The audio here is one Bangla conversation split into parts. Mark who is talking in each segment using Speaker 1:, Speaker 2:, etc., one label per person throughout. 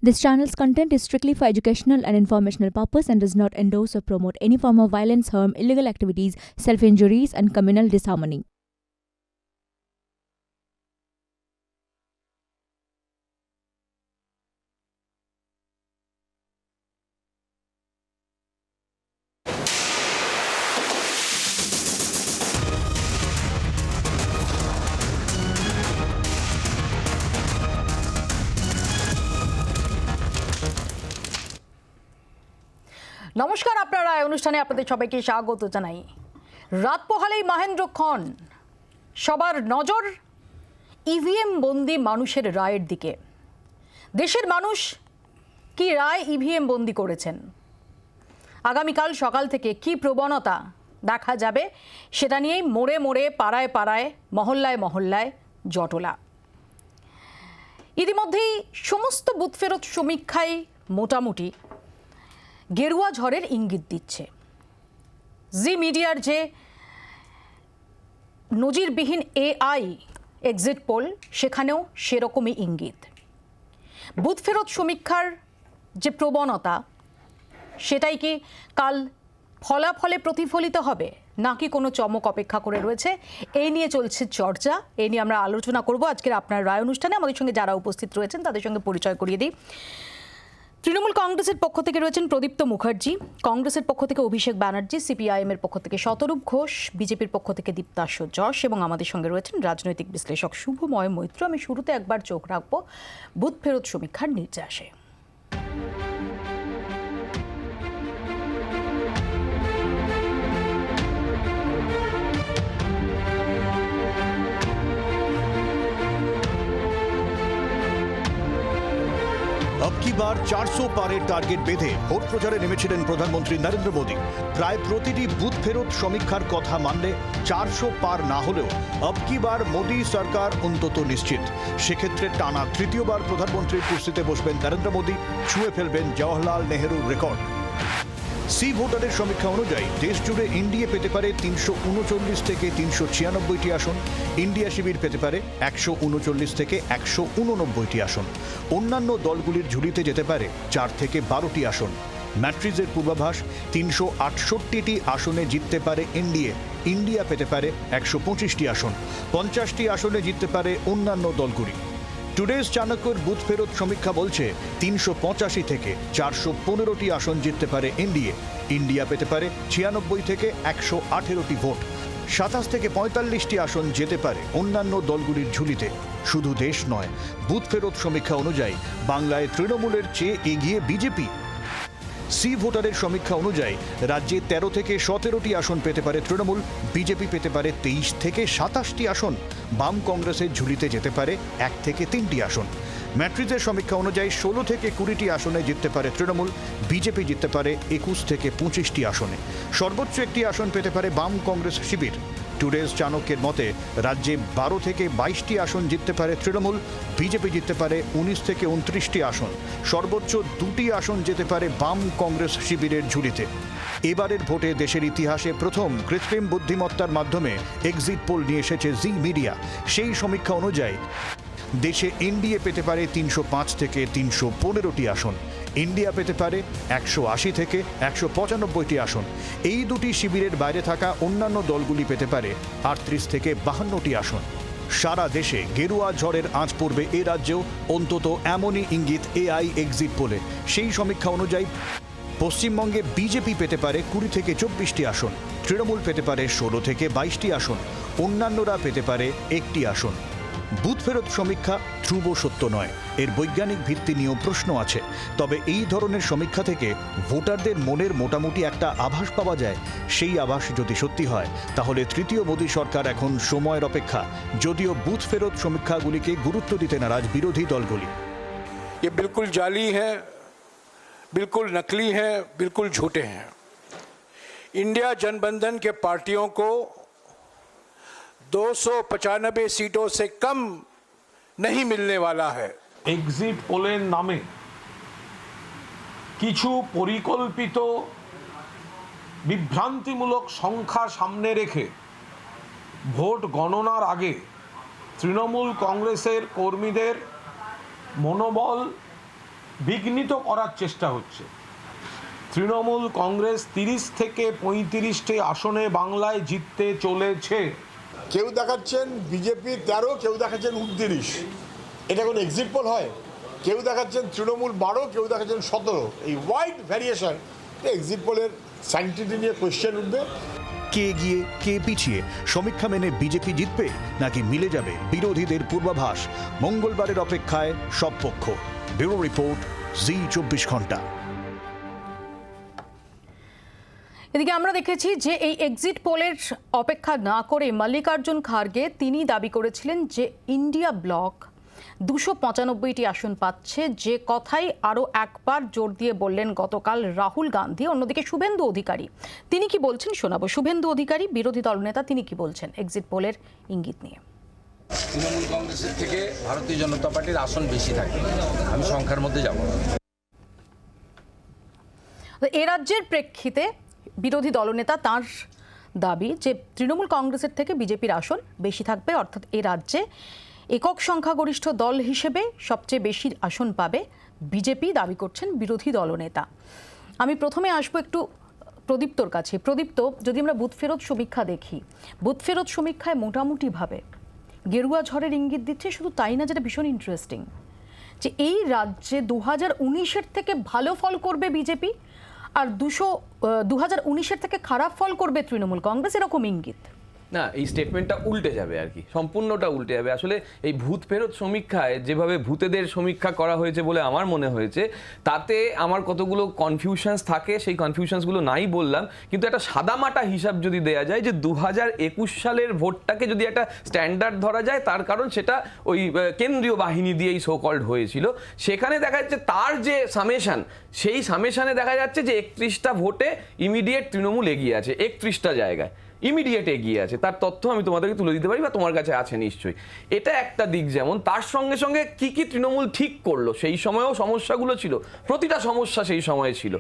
Speaker 1: This channel's content is strictly for educational and informational purpose and does not endorse or promote any form of violence, harm, illegal activities, self-injuries, and communal disharmony.
Speaker 2: নমস্কার, আপনারা এই অনুষ্ঠানে আপনাদের সবাইকে স্বাগত জানাই। রাত পোহালেই মহেন্দ্রক্ষণ, সবার নজর ইভিএম বন্দি মানুষের রায়ের দিকে। দেশের মানুষ কি রায় ইভিএম বন্দি করেছেন, আগামীকাল সকাল থেকে কি প্রবণতা দেখা যাবে সেটা নিয়েই মোড়ে মোড়ে পাড়ায় পাড়ায় মহল্লায় মহল্লায় জটলা। ইতিমধ্যেই সমস্ত বুথ ফেরত সমীক্ষায় মোটামুটি গেরুয়া ঝড়ের ইঙ্গিত দিচ্ছে। জি মিডিয়ার যে নজিরবিহীন এআই এক্সিট পোল, সেখানেও সেরকমই ইঙ্গিত। বুথ ফেরত সমীক্ষার যে প্রবণতা, সেটাই কি কাল ফলাফলে প্রতিফলিত হবে নাকি কোনো চমক অপেক্ষা করে রয়েছে, এই নিয়ে চলছে চর্চা। এই নিয়ে আমরা আলোচনা করব আজকের আপনার রায় অনুষ্ঠানে। আমাদের সঙ্গে যারা উপস্থিত রয়েছেন তাদের সঙ্গে পরিচয় করিয়ে দিই। তৃণমূল কংগ্রেসের পক্ষ থেকে রয়েছেন প্রদীপ্ত মুখার্জি, কংগ্রেসের পক্ষ থেকে অভিষেক ব্যানার্জি, সিপিআইএম এর পক্ষ থেকে শতরূপ ঘোষ, বিজেপির পক্ষ থেকে দীপ্তাশ্ব যশ এবং আমাদের সঙ্গে রয়েছেন রাজনৈতিক বিশ্লেষক শুভময় মৈত্র। আমি শুরুতে একবার চোখ রাখবো বুথ ফেরত সমীক্ষার নির্যাসে।
Speaker 3: अब की बार 400 পারের টার্গেট বেঁধে ভোট প্রচারে নেমেছিলেন প্রধানমন্ত্রী নরেন্দ্র মোদী। প্রায় প্রতিটি বুথ ফেরত সমীক্ষার কথা মানলে 400 পার না হলেও अब की बार মোদী সরকার অন্তত নিশ্চিত। সেক্ষেত্রে টানা তৃতীয়বার প্রধানমন্ত্রীর কুর্সিতে বসবেন নরেন্দ্র মোদী, ছুঁয়ে ফেলবেন জওহরলাল নেহরুর রেকর্ড। সি ভোটারের সমীক্ষা অনুযায়ী দেশ জুড়ে এনডিএ পেতে পারে 339 থেকে 396টি আসন, ইন্ডিয়া শিবির পেতে পারে 139 থেকে 189টি আসন, অন্যান্য দলগুলির ঝুলিতে যেতে পারে 4 থেকে 12টি আসন। ম্যাট্রিজের পূর্বাভাস 368টি আসনে জিততে পারে এনডিএ, ইন্ডিয়া পেতে পারে 125টি আসন, 50টি আসনে জিততে পারে অন্যান্য দলগুলি। টুডেজ চাণক্যর বুথ ফেরত সমীক্ষা বলছে 385 থেকে 415টি আসন জিততে পারে এনডিএ, ইন্ডিয়া পেতে পারে 96 থেকে 118টি ভোট, 27 থেকে 45টি আসন যেতে পারে অন্যান্য দলগুলির ঝুলিতে। শুধু দেশ নয়, বুথ ফেরত সমীক্ষা অনুযায়ী বাংলায় তৃণমূলের চেয়ে এগিয়ে বিজেপি। সি ভোটারের সমীক্ষা অনুযায়ী রাজ্যে 13 থেকে 17টি আসন পেতে পারে তৃণমূল, বিজেপি পেতে পারে 23 থেকে 27টি আসন, বাম কংগ্রেসের ঝুলিতে যেতে পারে 1 থেকে 3টি আসন। ম্যাট্রিজের সমীক্ষা অনুযায়ী 16 থেকে 20টি আসনে জিততে পারে তৃণমূল, বিজেপি জিততে পারে 21 থেকে 25টি আসনে, সর্বোচ্চ একটি আসন পেতে পারে বাম কংগ্রেস শিবির। টুডেজ চাণক্যের মতে রাজ্যে 12 থেকে 22টি আসন জিততে পারে তৃণমূল, বিজেপি জিততে পারে 19 থেকে 29টি আসন, সর্বোচ্চ 2টি আসন যেতে পারে বাম কংগ্রেস শিবিরের ঝুলিতে। এবারের ভোটে দেশের ইতিহাসে প্রথম কৃত্রিম বুদ্ধিমত্তার মাধ্যমে এক্সিট পোল নিয়ে এসেছে জি মিডিয়া। সেই সমীক্ষা অনুযায়ী দেশে এনডিএ পেতে পারে 305 থেকে 315টি আসন, ইন্ডিয়া পেতে পারে 180 থেকে 195টি আসন, এই দুটি শিবিরের বাইরে থাকা অন্যান্য দলগুলি পেতে পারে 38 থেকে 52টি আসন। সারা দেশে গেরুয়া ঝড়ের আঁচ পড়বে এ রাজ্যেও, অন্তত এমনই ইঙ্গিত এআই এক্সিট পোলে। সেই সমীক্ষা অনুযায়ী পশ্চিমবঙ্গে বিজেপি পেতে পারে 20 থেকে 24টি আসন, তৃণমূল পেতে পারে 16 থেকে 22টি আসন, অন্যান্যরা পেতে পারে 1টি আসন। বুথ ফেরত সমীক্ষা ধ্রুব সত্য নয়, এর বৈজ্ঞানিক ভিত্তি নিয়েও প্রশ্ন আছে। তবে এই ধরনের সমীক্ষা থেকে ভোটারদের মনের মোটামুটি একটা আভাস পাওয়া যায়। সেই আভাস যদি সত্যি হয় তাহলে তৃতীয় মোদী সরকার এখন সময়ের অপেক্ষা, যদিও বুথ ফেরত সমীক্ষাগুলিকে গুরুত্ব দিতে নারাজ বিরোধী দলগুলি।
Speaker 4: ये बिल्कुल जाली है, बिल्कुल नकली है, बिल्कुल झूठे हैं। इंडिया जनबंधन के पार्टियों को 295 सीटों से कम नहीं मिलने वाला है।
Speaker 5: এক্সিট পোলের নামে কিছু পরিকল্পিত বিভ্রান্তিমূলক সংখ্যা সামনে রেখে ভোট গণনার আগে তৃণমূল কংগ্রেসের কর্মীদের মনোবল বিঘ্নিত করার চেষ্টা হচ্ছে। তৃণমূল কংগ্রেস 30 থেকে 35টি আসনে বাংলায় জিততে চলেছে।
Speaker 6: কেউ দেখাচ্ছেন বিজেপি 13, কেউ দেখাচ্ছেন 29। এটা কোনো এক্সিট পোল হয়? কেউ দেখাচ্ছেন তৃণমূল 12, কেউ দেখাচ্ছেন 17। এই ওয়াইড ভ্যারিয়েশন এক্সিট পোলের স্যাংটিটি নিয়ে কোয়েশ্চেন উঠবে।
Speaker 3: কে এগিয়ে কে পিছিয়ে, সমীক্ষা মেনে বিজেপি জিতবে নাকি মিলে যাবে বিরোধীদের পূর্বাভাস? মঙ্গলবারের অপেক্ষায় সব পক্ষ। ব্যুরো রিপোর্ট, জি 24 ঘন্টা।
Speaker 2: এদিকে আমরা দেখেছি যে এই এক্সিট পোলের অপেক্ষা না করে মল্লিকার্জুন খার্গে তিনি দাবি করেছিলেন যে ইন্ডিয়া ব্লক 295টি আসন পাচ্ছে, যে কথাই আরও একবার জোর দিয়ে বললেন গতকাল রাহুল গান্ধী। অন্যদিকে শুভেন্দু অধিকারী তিনি কি বলছেন শোনাবো। শুভেন্দু অধিকারী বিরোধী দলনেতা, তিনি কি বলছেন এক্সিট পোলের ইঙ্গিত নিয়ে।
Speaker 7: তৃণমূল কংগ্রেসের থেকে ভারতীয় জনতা পার্টির আসন বেশি থাকে, আমি সংখ্যার মধ্যে যাব না।
Speaker 2: এ রাজ্যের প্রেক্ষিতে বিরোধী দলনেতা তার দাবি যে তৃণমূল কংগ্রেসের থেকে বিজেপির আসন বেশি থাকবে, অর্থাৎ এ রাজ্যে একক সংখ্যাগরিষ্ঠ দল হিসেবে সবচেয়ে বেশি আসন পাবে বিজেপি, দাবি করছেন বিরোধী দলনেতা। আমি প্রথমে আসবো একটু প্রদীপ্তর কাছে। প্রদীপ্ত, যদি আমরা বুথ ফেরত সমীক্ষা দেখি, বুথ ফেরত সমীক্ষায় মোটামুটিভাবে গেরুয়া ঝড়ের ইঙ্গিত দিচ্ছে। শুধু তাই না, যেটা ভীষণ ইন্টারেস্টিং যে এই রাজ্যে 2019-এর থেকে ভালো ফল করবে বিজেপি আর 2019-এর থেকে খারাপ ফল করবে তৃণমূল কংগ্রেস, এরকম ইঙ্গিত।
Speaker 8: না, এই স্টেটমেন্টটা উল্টে যাবে আর কি, সম্পূর্ণটা উল্টে যাবে। আসলে এই ভূত ফেরত সমীক্ষায় যেভাবে ভূতেদের সমীক্ষা করা হয়েছে বলে আমার মনে হয়েছে, তাতে আমার কতগুলো কনফিউশনস থাকে, সেই কনফিউশনসগুলো নাই বললাম, কিন্তু একটা সাদামাটা হিসাব যদি দেয়া যায় যে 2021 সালের ভোটটাকে যদি একটা স্ট্যান্ডার্ড ধরা যায়, তার কারণ সেটা ওই কেন্দ্রীয় বাহিনী দিয়েই সো কল্ড হয়েছিল। সেখানে দেখা যাচ্ছে তার যে সামেশন, সেই সামেশনে দেখা যাচ্ছে যে 31টা ভোটে ইমিডিয়েট তৃণমূল এগিয়ে আছে, 31টা জায়গায় ইমিডিয়েট এগিয়ে আছে। তার তথ্য আমি তোমাদেরকে তুলে দিতে পারি, বা তোমার কাছে আছে নিশ্চয়ই। এটা একটা দিক। যেমন তার সঙ্গে সঙ্গে কি কি তৃণমূল ঠিক করলো, সেই সময়েও সমস্যাগুলো ছিল, প্রতিটা সমস্যা সেই সময়ে ছিল।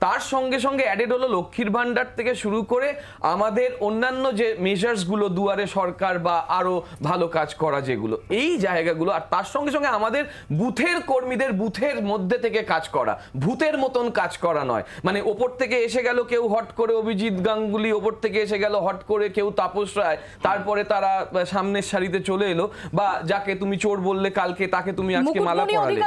Speaker 8: তার সঙ্গে সঙ্গে অ্যাডেড হলো লক্ষ্মীর ভাণ্ডার থেকে শুরু করে আমাদের অন্যান্য যে মেজার্সগুলো, দুয়ারে সরকার বা আরও ভালো কাজ করা যেগুলো, এই জায়গাগুলো। আর তার সঙ্গে সঙ্গে আমাদের বুথের কর্মীদের বুথের মধ্যে থেকে কাজ করা, ভূতের মতন কাজ করা নয়। মানে ওপর থেকে এসে গেল কেউ হট করে অভিজিৎ গাঙ্গুলি, ওপর থেকে এসে গেল হট করে কেউ তাপস রায়, তারপরে তারা সামনের সারিতে চলে এলো, বা যাকে তুমি চোর বললে কালকে তাকে তুমি আজকে মালা পরালে।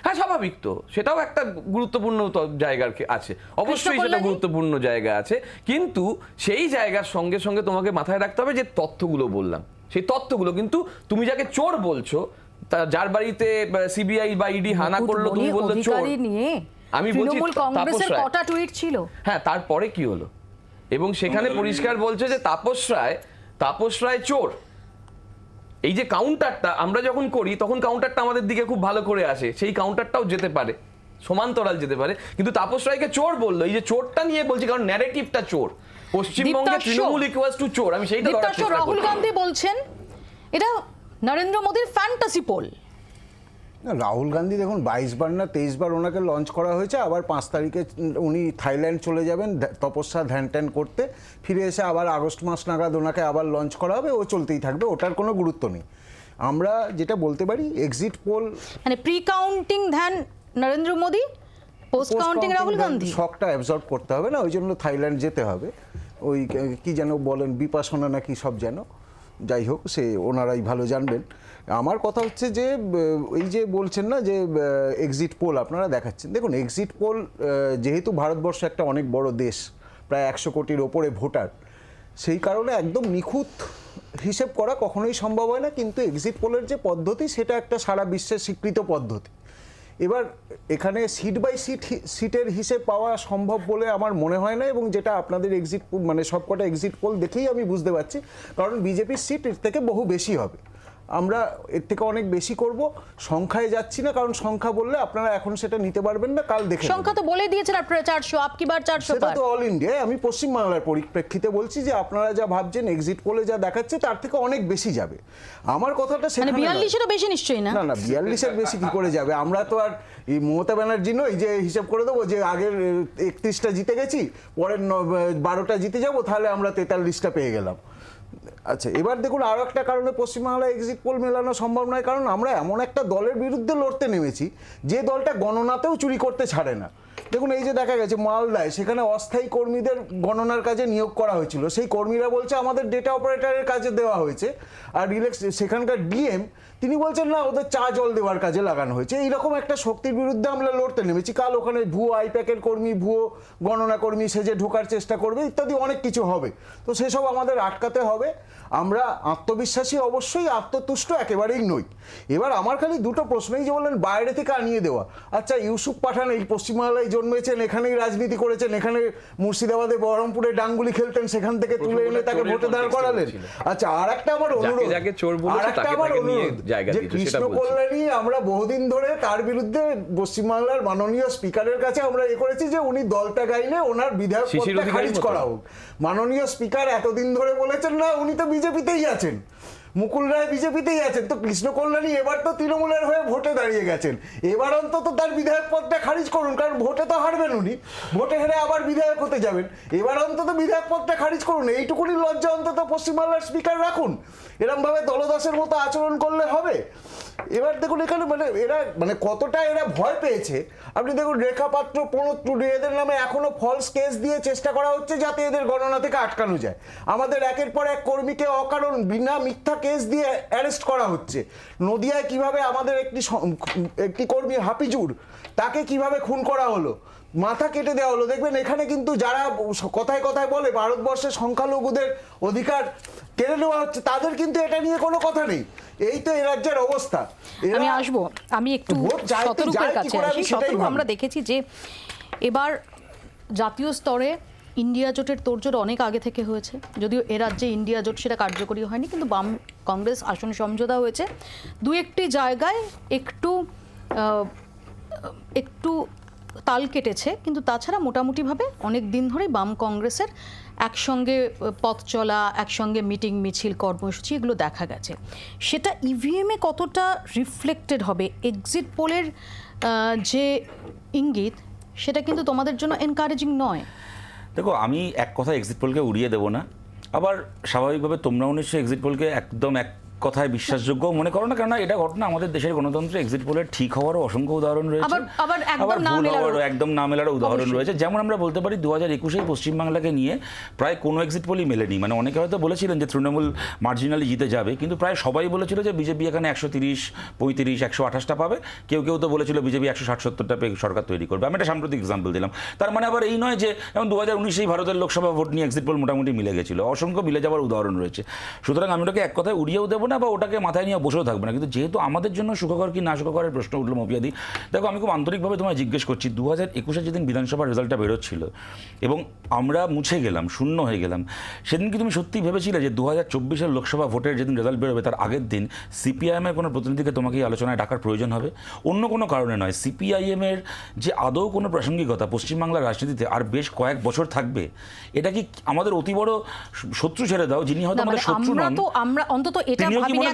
Speaker 8: হ্যাঁ, স্বাভাবিক তো, সেটাও একটা গুরুত্বপূর্ণ জায়গার আছে, অবশ্যই সেটা গুরুত্বপূর্ণ জায়গা আছে। কিন্তু সেই জায়গার সঙ্গে সঙ্গে তোমাকে মাথায় রাখতে হবে যে তথ্যগুলো বললাম, সেই তথ্যগুলো কিন্তু তুমি যাকে চোর বলছো, যার বাড়িতে সিবিআই বা ইডি হানা করলো, তুমি বললো চোর। আমি বলছি
Speaker 2: কংগ্রেসের কটা টুইট ছিল,
Speaker 8: হ্যাঁ, তারপরে কি হলো? এবং সেখানে পরিষ্কার বলছে যে তাপস রায় চোর। এই যে কাউন্টারটা আমরা যখন করি, তখন কাউন্টারটা আমাদের দিকে খুব ভালো করে আসে, সেই কাউন্টারটাও যেতে পারে, সমান্তরাল যেতে পারে। কিন্তু তাপস রায়কে চোর বললো, এই যে চোরটা নিয়ে বলছি, কারণ ন্যারেটিভটা চোর, পশ্চিমবঙ্গে তৃণমূল ইকুয়ালস টু চোর। আমি সেইটা ধরার চেষ্টা করছি।
Speaker 2: রাহুল গান্ধী বলছেন এটা নরেন্দ্র মোদীর ফ্যান্টাসি পোল।
Speaker 9: না, রাহুল গান্ধী দেখুন 22 বার না 23 বার ওনাকে লঞ্চ করা হয়েছে। আবার 5 তারিখে উনি থাইল্যান্ড চলে যাবেন তপস্যা ধ্যান ট্যান করতে, ফিরে এসে আবার আগস্ট মাস নাগাদ ওনাকে আবার লঞ্চ করা হবে, ও চলতেই থাকবে, ওটার কোনো গুরুত্ব নেই। আমরা যেটা বলতে পারি এক্সিট পোল
Speaker 2: মানে প্রি কাউন্টিং ধ্যান নরেন্দ্র মোদী, পোস্ট কাউন্টিং রাহুল গান্ধী,
Speaker 9: শকটা অ্যাবজর্ব করতে হবে না, ওই জন্য থাইল্যান্ড যেতে হবে। ওই কি যেন বলেন, বিপাশনা নাকি সব যেন, যাই হোক সে ওনারাই ভালো জানবেন। আমার কথা হচ্ছে যে এই যে বলছেন না যে এক্সিট পোল আপনারা দেখাচ্ছেন, দেখুন এক্সিট পোল যেহেতু ভারতবর্ষ একটা অনেক বড় দেশ, প্রায় 100 কোটির ওপরে ভোটার, সেই কারণে একদম নিখুঁত হিসেব করা কখনোই সম্ভব হয় না। কিন্তু এক্সিট পোলের যে পদ্ধতি, সেটা একটা সারা বিশ্বের স্বীকৃত পদ্ধতি। এবার এখানে সিট বাই সিটের হিসেব পাওয়া সম্ভব বলে আমার মনে হয় না, এবং যেটা আপনাদের এক্সিট মানে সবকটা এক্সিট পোল দেখেই আমি বুঝতে পারছি, কারণ বিজেপির সিট এর থেকে বহু বেশি হবে। আমরা এর থেকে অনেক বেশি করব, সংখ্যায় যাচ্ছি না, কারণ সংখ্যা বললে আপনারা এখন সেটা নিতে পারবেন না, কাল দেখে
Speaker 2: সংখ্যা তো বলে দিয়েছেন আপনারা 400, আপকি বার 400
Speaker 9: সেটা তো অল ইন্ডিয়া। আমি পশ্চিমবাংলার পরিপ্রেক্ষিতে বলছি যে আপনারা যা ভাবছেন এক্সিট পোলে যা দেখাচ্ছে তার থেকে অনেক বেশি যাবে। আমার কথাটা সেখানে
Speaker 2: 42-এরও বেশি নিশ্চয়ই না।
Speaker 9: না 42-এর বেশি কি করে যাবে? আমরা তো আর এই মমতা ব্যানার্জি নই যে হিসাব করে দেবো যে আগের 31টা জিতে গেছি, পরের 12টা জিতে যাব, তাহলে আমরা 43টা পেয়ে গেলাম। আচ্ছা, এবার দেখুন আরও একটা কারণে পশ্চিমবাংলায় এক্সিট পোল মেলানো সম্ভব নয়, কারণ আমরা এমন একটা দলের বিরুদ্ধে লড়তে নেমেছি যে দলটা গণনাতেও চুরি করতে ছাড়ে না। দেখুন এই যে দেখা গেছে মালদায়, সেখানে অস্থায়ী কর্মীদের গণনার কাজে নিয়োগ করা হয়েছিল, সেই কর্মীরা বলছে আমাদের ডেটা অপারেটরের কাজে দেওয়া হয়েছে, আর সেখানকার ডিএম তিনি বলছেন না ওদের চা জল দেওয়ার কাজে লাগানো হয়েছে। এইরকম একটা শক্তির বিরুদ্ধে আমরা লড়তে নেমেছি। কাল ওখানে ভুয়ো আইপ্যাকের কর্মী, ভুয়ো গণনা কর্মী সেজে ঢোকার চেষ্টা করবে, ইত্যাদি অনেক কিছু হবে। তো সেসব আমাদের আটকাতে হবে। আমরা আত্মবিশ্বাসী অবশ্যই, আত্মতুষ্ট একেবারেই নই। এবার আমার খালি দুটো প্রশ্নই, যে বললেন বাইরে থেকে আনিয়ে দেওয়া। আচ্ছা, ইউসুফ পাঠান এই পশ্চিমবাংলায় জন্মেছেন, এখানেই রাজনীতি করেছেন, এখানে মুর্শিদাবাদে বহরমপুরে ডাঙ্গুলি খেলতেন, সেখান থেকে তুলে এনে তাকে ভোটে দাঁড় করালেন। আচ্ছা, আর একটা আমার অনুরোধ, যে কৃষ্ণ কল্যাণী আমরা বহুদিন ধরে তার বিরুদ্ধে পশ্চিমবাংলার মাননীয় স্পিকারের কাছে আমরা করেছি যে উনি দলটা গাইলে ওনার বিধায়ক পদটা খারিজ করা হোক। মাননীয় স্পিকার এতদিন ধরে বলেছেন না উনি তো বিজেপিতেই আছেন, মুকুল রায় বিজেপিতেই আছেন। তো কৃষ্ণ কল্যাণী এবার তো তৃণমূলের হয়ে ভোটে দাঁড়িয়ে গেছেন, এবার অন্তত তার বিধায়ক পদটা খারিজ করুন, কারণ ভোটে তো হারবেন উনি, ভোটে হেরে আবার বিধায়ক হতে যাবেন। এবার অন্তত বিধায়ক পদটা খারিজ করুন, এইটুকুনি লজ্জা অন্তত পশ্চিমবাংলার স্পিকার রাখুন। এরমভাবে দলদাসের মতো আচরণ করলে হবে? এবার দেখুন এখানে এরা কতটা এরা ভয় পেয়েছে। আপনি দেখুন রেখা পাত্র, প্রণোদ টুডু, এদের নামে এখনো ফলস কেস দিয়ে চেষ্টা করা হচ্ছে যাতে এদের গণনা থেকে আটকানো যায়। আমাদের একের পর এক কর্মীকে অকারণ বিনা মিথ্যা কেস দিয়ে অ্যারেস্ট করা হচ্ছে। নদিয়ায় কিভাবে আমাদের একটি কর্মী হাফিজুর, তাকে কিভাবে খুন করা হলো, মাথা কেটে দেওয়া হলো। দেখবেন এখানে কিন্তু যারা কথায় কথায় বলে ভারতবর্ষের সংখ্যালঘুদের অধিকার কেড়ে নেওয়া হচ্ছে, তাদের কিন্তু এটা নিয়ে কোনো কথা নেই। এই তো এই রাজ্যের অবস্থা।
Speaker 2: আমি আসবো, আমি একটু শতরূপের কাছে আসি। শতরূপ, আমরা দেখেছি যে এবার জাতীয় স্তরে ইন্ডিয়া জোটের তোড়জোড় অনেক আগে থেকে হয়েছে, যদিও এ রাজ্যে ইন্ডিয়া জোট সেটা কার্যকরী হয়নি, কিন্তু বাম কংগ্রেস আসন সমঝোতা হয়েছে। দু একটি জায়গায় একটু তাল কেটেছে, কিন্তু তাছাড়া মোটামুটিভাবে অনেক দিন ধরেই বাম কংগ্রেসের একসঙ্গে পথ চলা, একসঙ্গে মিটিং, মিছিল, কর্মসূচি এগুলো দেখা গেছে। সেটা ইভিএমে কতটা রিফ্লেক্টেড হবে, এক্সিট পোলের যে ইঙ্গিত, সেটা কিন্তু তোমাদের জন্য এনকারেজিং নয়।
Speaker 10: দেখো, আমি এক কথা এক্সিট পোলকে উড়িয়ে দেবো না, আবার স্বাভাবিকভাবে তোমরাও নিশ্চয়ই এক্সিট পোলকে একদম এক কথায় বিশ্বাসযোগ্য মনে করো না, কেননা এটা ঘটনা আমাদের দেশের গণতন্ত্রে এক্সিট পোলের ঠিক হওয়ারও অসংখ্য উদাহরণ রয়েছে, আবার ভুল হওয়ারও একদম না মেলারও উদাহরণ রয়েছে। যেমন আমরা বলতে পারি 2021 পশ্চিমবাংলাকে নিয়ে প্রায় কোনো এক্সিট পোলই মেলেনি। মানে অনেকে হয়তো বলেছিলেন যে তৃণমূল মার্জিনালি জিতে যাবে, কিন্তু প্রায় সবাই বলেছিল যে বিজেপি এখানে 130, 35, 128টা পাবে। কেউ কেউ তো বলেছিল বিজেপি 160-70টা পেয়ে সরকার তৈরি করবে। আমি একটা সাম্প্রতিক এক্সাম্পল দিলাম। তার মানে আবার এই নয় যে যেমন 2019 ভারতের লোকসভা ভোট নিয়ে এক্সিট পোল মোটামুটি মিলে গেছিল, অসংখ্য মিলে যাওয়ার উদাহরণ রয়েছে। সুতরাং আমি ওটাকে এক কথায় উড়িয়েও দেবো না বা ওটাকে মাথায় নিয়ে বসেও থাকবে না। কিন্তু যেহেতু আমাদের জন্য সুখকর কি না সুখকরের প্রশ্ন উঠলো মপিয়াদি, দেখো আমি খুব আন্তরিকভাবে তোমায় জিজ্ঞেস করছি, 2021 যেদিন বিধানসভার রেজাল্টটা বেরোচ্ছিল এবং আমরা মুছে গেলাম, শূন্য হয়ে গেলাম, সেদিন কি তুমি সত্যি ভেবেছিলে যে 2024 লোকসভা ভোটের যেদিন রেজাল্ট বেরোবে তার আগের দিন সিপিআইএমের কোনো প্রতিনিধিকে তোমাকে এই আলোচনায় ডাকার প্রয়োজন হবে? অন্য কোনো কারণে নয়, সিপিআইএমের যে আদৌ কোনো প্রাসঙ্গিকতা পশ্চিমবাংলার রাজনীতিতে আর বেশ কয়েক বছর থাকবে, এটা কি আমাদের অতি বড় শত্রু ছেড়ে দাও, যিনি হয়তো আমাদের শত্রু নন,
Speaker 2: আমরা অন্তত এটা ভাবিনি।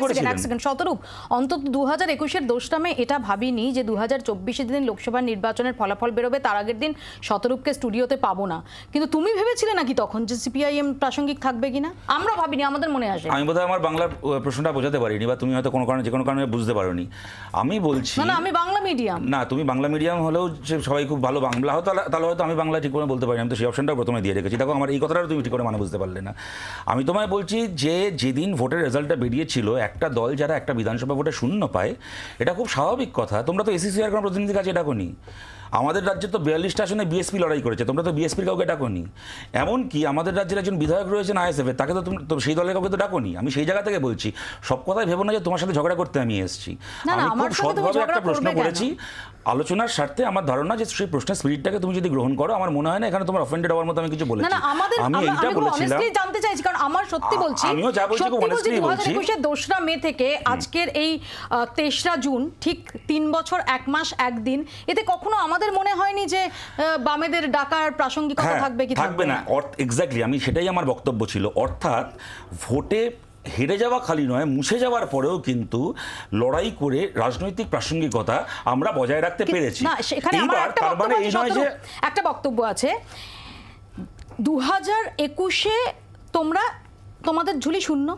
Speaker 2: শতরূপ, অন্তত 2021 দোষটামে এটা ভাবিনি যে 2024 দিন লোকসভা নির্বাচনের ফলাফল বেরোবে, তার আগের দিন শতরূপকে স্টুডিওতে পাবো না। কিন্তু তুমি ভেবেছিলে নাকি তখন যে সিপিআইএম প্রাসঙ্গিক থাকবে কিনা? আমরা ভাবিনি, আমাদের মনে আসে।
Speaker 10: আমি বোধহয় আমার বাংলার প্রশ্নটা বোঝাতে পারিনি, বা তুমি হয়তো কোনো কারণে যে কোনো কারণে বুঝতে পারোনি। আমি বলছি
Speaker 2: না, আমি বাংলা মিডিয়াম।
Speaker 10: না, তুমি বাংলা মিডিয়াম হলেও যে সবাই খুব ভালো বাংলা হতো, তাহলে হয়তো আমি বাংলা ঠিক করে বলতে পারি। আমি তো সেই অপশনটাও প্রথমে দিয়ে রেখেছি। দেখো, আমার এই কথাটাও তুমি ঠিক করে মানে বুঝতে পারলে না। আমি তোমায় বলছি যে যেদিন ভোটের রেজাল্টটা বেরিয়েছিল, একটা দল যারা একটা বিধানসভা ভোটে শূন্য পায়, এটা খুব স্বাভাবিক কথা। তোমরা তো এসিসিআর কোনো প্রতিনিধির কাছে ডাকোনি। আমাদের রাজ্যে তো 42টা আসনে বিএসপি লড়াই করেছে, তোমরা তো বিএসপির কাউকে ডাকোনি। এমনকি আমাদের রাজ্যের একজন বিধায়ক রয়েছেন আইএসএফের, তাকে তো সেই দলের কাউকে তো ডাকোনি। আমি সেই জায়গা থেকে বলছি, সব কথাই ভেবো না যে তোমার সাথে ঝগড়া করতে আমি এসেছি। আমি খুব সৎভাবে একটা প্রশ্ন করেছি আলোচনার স্বার্থে। আমার ধারণা যে সেই প্রশ্নের স্পিরিটটাকে তুমি যদি গ্রহণ করো, আমার মনে হয় না এখানে তোমার অফেন্ডেড হওয়ার মতো আমি কিছু বলেছি। আমি এইটা বলেছিলাম,
Speaker 2: জানতে চাইছি, কারণ আমার সত্যি বলছি,
Speaker 10: আমিও যা বলছি খুব অনেস্টলি বলছি।
Speaker 2: 2রা মে থেকে আজকের এই 23রা জুন, ঠিক 3 বছর 1 মাস 1 দিন, এতে কখনো আমাদের মনে হয়নি যে বামেদের ডাকার প্রাসঙ্গিকতা থাকবে কি
Speaker 10: থাকবে না। এক্স্যাক্টলি, আমি সেটাই আমার বক্তব্য ছিল। অর্থাৎ ভোটে হেরে যাওয়া খালি নয়, মুছে যাওয়ার পরেও কিন্তু লড়াই করে রাজনৈতিক প্রাসঙ্গিকতা আমরা বজায় রাখতে পেরেছি।
Speaker 2: এইবার তার মানে এই নয় যে একটা বক্তব্য আছে 2021 তোমরা তোমাদের ঝুলি শূন্য,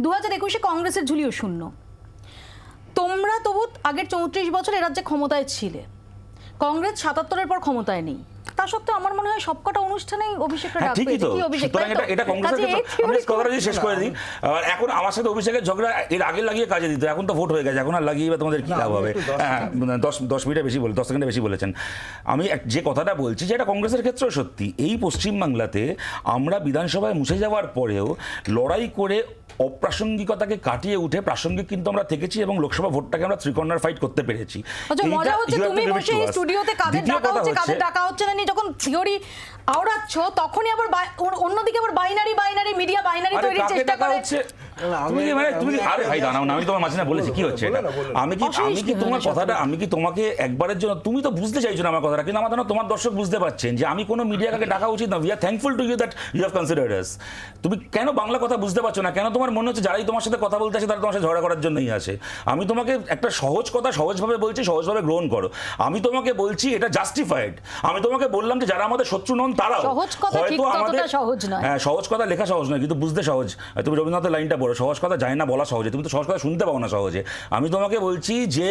Speaker 2: 2021-এ কংগ্রেসের ঝুলিও শূন্য। তোমরা তবু আগের 34 বছর এ রাজ্যে ক্ষমতায় ছিলে, কংগ্রেস 77-এর পর ক্ষমতায় নেই। তা সত্ত্বেও আমার মনে হয় সবকটা অনুষ্ঠানেই অভিষেকটা
Speaker 10: হ্যাঁ,
Speaker 2: ডাকবে।
Speaker 10: ঠিকই তো।
Speaker 2: কি অভিষেক?
Speaker 10: সুতরাং এটা কংগ্রেসের ক্ষেত্রে আমি কথাটা যদি শেষ করে দিই, এখন আমার সাথে অভিষেকের ঝগড়া এর আগে লাগিয়ে কাজে দিত, এখন তো ভোট হয়ে গেছে, এখন আর লাগিয়ে বা তোমাদের কি লাভ হবে? হ্যাঁ, 10 মিনিটে বেশি বলে 10 সেকেন্ডে বেশি বলেছেন। আমি যে কথাটা বলছি যে এটা কংগ্রেসের ক্ষেত্রেও সত্যি, এই পশ্চিমবাংলাতে আমরা বিধানসভায় মুছে যাওয়ার পরেও লড়াই করে অপ্রাসঙ্গিকতাকে কাটিয়ে উঠে প্রাসঙ্গিক কিন্তু আমরা থেকেছি এবং লোকসভা ভোটটাকে আমরা ত্রিকর্নার ফাইট করতে পেরেছি।
Speaker 2: আচ্ছা, মজা হচ্ছে তুমি বসে এই স্টুডিওতে কাদের ডাকা হচ্ছে কাদের ডাকা হচ্ছে না, যখন থিওরি আওড়াচ্ছ তখনই আবার অন্যদিকে আবার বাইনারি মিডিয়া বাইনারি তৈরির চেষ্টা করে।
Speaker 10: তুমি আরে ভাই দাঁড়াও না, আমি তোমার মাঝে না বলেছি কি হচ্ছে এটা? আমি কি তোমার কথাটা, আমি কি তোমাকে একবারের জন্য, তুমি তো বুঝতে চাইছো না আমার কথাটা, কিন্তু আমার ধারণা তোমার দর্শক বুঝতে পারছেন যে আমি কোনো মিডিয়াকে ডাকা উচিত না। We are thankful to you that you have considered us. তুমি কেন বাংলা কথা বুঝতে পারছো না? কেন তোমার মনে হচ্ছে যারাই তোমার সাথে কথা বলতে আসে তারা তোমার সাথে ঝগড়া করার জন্যই আসে? আমি তোমাকে একটা সহজ কথা সহজভাবে বলছি, সহজভাবে গ্রহণ করো। আমি তোমাকে বলছি এটা জাস্টিফাইড। আমি তোমাকে বললাম যে যারা আমাদের শত্রু নন তারাও হয়তো আমাদের, হ্যাঁ সহজ কথা লেখা সহজ নয় কিন্তু বুঝতে সহজ। তুমি রবীন্দ্রনাথের লাইনটা পড়ো, সহজ কথা যায় না বলা সহজে, তুমি তো সহজ কথা শুনতে পাও না সহজে। আমি তোমাকে বলছি যে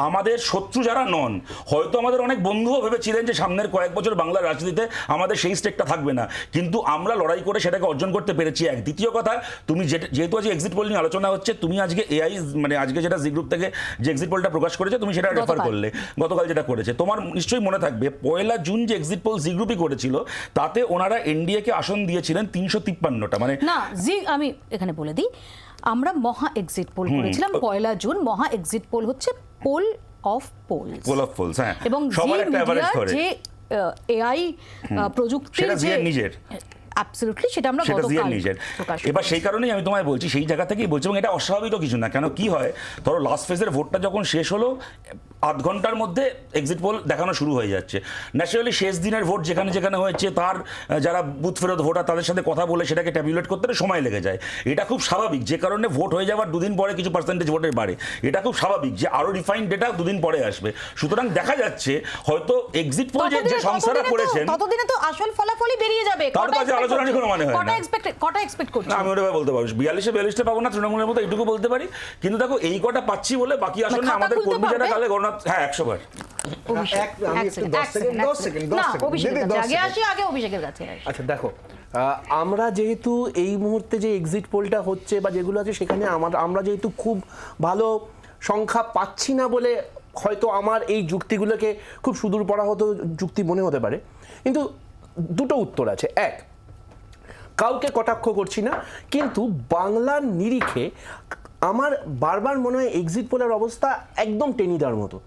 Speaker 10: আমাদের শত্রু যারা নন, হয়তো আমাদের অনেক বন্ধুও ভেবেছিলেন যে সামনের কয়েক বছর বাংলার রাজনীতিতে আমাদের সেই স্টেকটা থাকবে না, কিন্তু আমরা লড়াই করে সেটাকে অর্জন করতে পেরেছি। এক দ্বিতীয় কথা, তুমি যেহেতু আজকে এক্সিট পোল নিয়ে আলোচনা হচ্ছে, তুমি আজকে এআই মানে আজকে যেটা জি গ্রুপ থেকে যে এক্সিট পোলটা প্রকাশ করেছে তুমি সেটা রেফার করলে, গতকাল যেটা করেছে, তোমার নিশ্চয়ই মনে থাকবে 1 জুন যে এক্সিট পোল জি গ্রুপই করেছিল তাতে ওনারা এনডিএ কে আসন দিয়েছিলেন 353টা। মানে
Speaker 2: না জি, আমি এখানে বলে দিই, আমরা মহা এক্সিট পোল করেছিলাম 1 জুন। মহা এক্সিট পোল হচ্ছে পোল অফ পোলস,
Speaker 10: হ্যাঁ,
Speaker 2: এবং
Speaker 10: সবার একটা এভারেজ করে
Speaker 2: যে এআই প্রযুক্তির যে
Speaker 10: নিজের
Speaker 2: অ্যাবসলিউটলি সেটা আমরা গতকাল
Speaker 10: নিজের। এবার সেই কারণেই আমি তোমায় বলছি, সেই জায়গা থেকেই বলছি, এবং এটা অস্বাভাবিকও কিছু না। কেন কি হয়, ধরো লাস্ট ফেজের ভোটটা যখন শেষ হলো 8 ঘন্টার মধ্যে এক্সিট পোল দেখানো শুরু হয়ে যাচ্ছে। ন্যাচারালি শেষ দিনের ভোট যেখানে যেখানে হয়েছে তার যারা বুথ ফেরত ভোটার তাদের সাথে কথা বলে সেটাকে ট্যাবুলেট করতে সময় লেগে যায়। এটা খুব স্বাভাবিক, যে কারণে ভোট হয়ে যাওয়ার 2 দিন পরে কিছু পার্সেন্টেজ ভোটের বাড়ে। এটা খুব স্বাভাবিক যে আরো রিফাইন্ড ডেটা 2 দিন পরে আসবে। সুতরাং দেখা যাচ্ছে হয়তো এক্সিট পোল যে সংস্থারা করেছেন
Speaker 2: ততদিনে তো আসল ফলাফলই বেরিয়ে যাবে।
Speaker 10: তার কাছে আলোচনার কোনো মানে হয় না।
Speaker 2: কটা এক্সপেক্ট করছি
Speaker 10: আমি ওটা বলতে পারি 42-42টা পাবো না তৃণমূলের মতো, এইটুকু বলতে পারি। কিন্তু দেখো এই কটা পাচ্ছি বলে বাকি আসলে আমাদের কর্মী যারা কালে গণনা, হ্যাঁ 100 বার।
Speaker 11: আচ্ছা দেখো, আমরা যেহেতু এই মুহূর্তে যে এক্সিট পোলটা হচ্ছে বা যেগুলো আছে সেখানে আমরা যেহেতু খুব ভালো সংখ্যা পাচ্ছি না বলে হয়তো আমার এই যুক্তিগুলোকে খুব সুদূর পরাহত যুক্তি মনে হতে পারে, কিন্তু দুটো উত্তর আছে। এক, কাউকে কটাক্ষ করছি না, কিন্তু বাংলার নিরিখে আমার বারবার মনে হয় এক্সিট পোলের অবস্থা একদম টেনিদার মতো।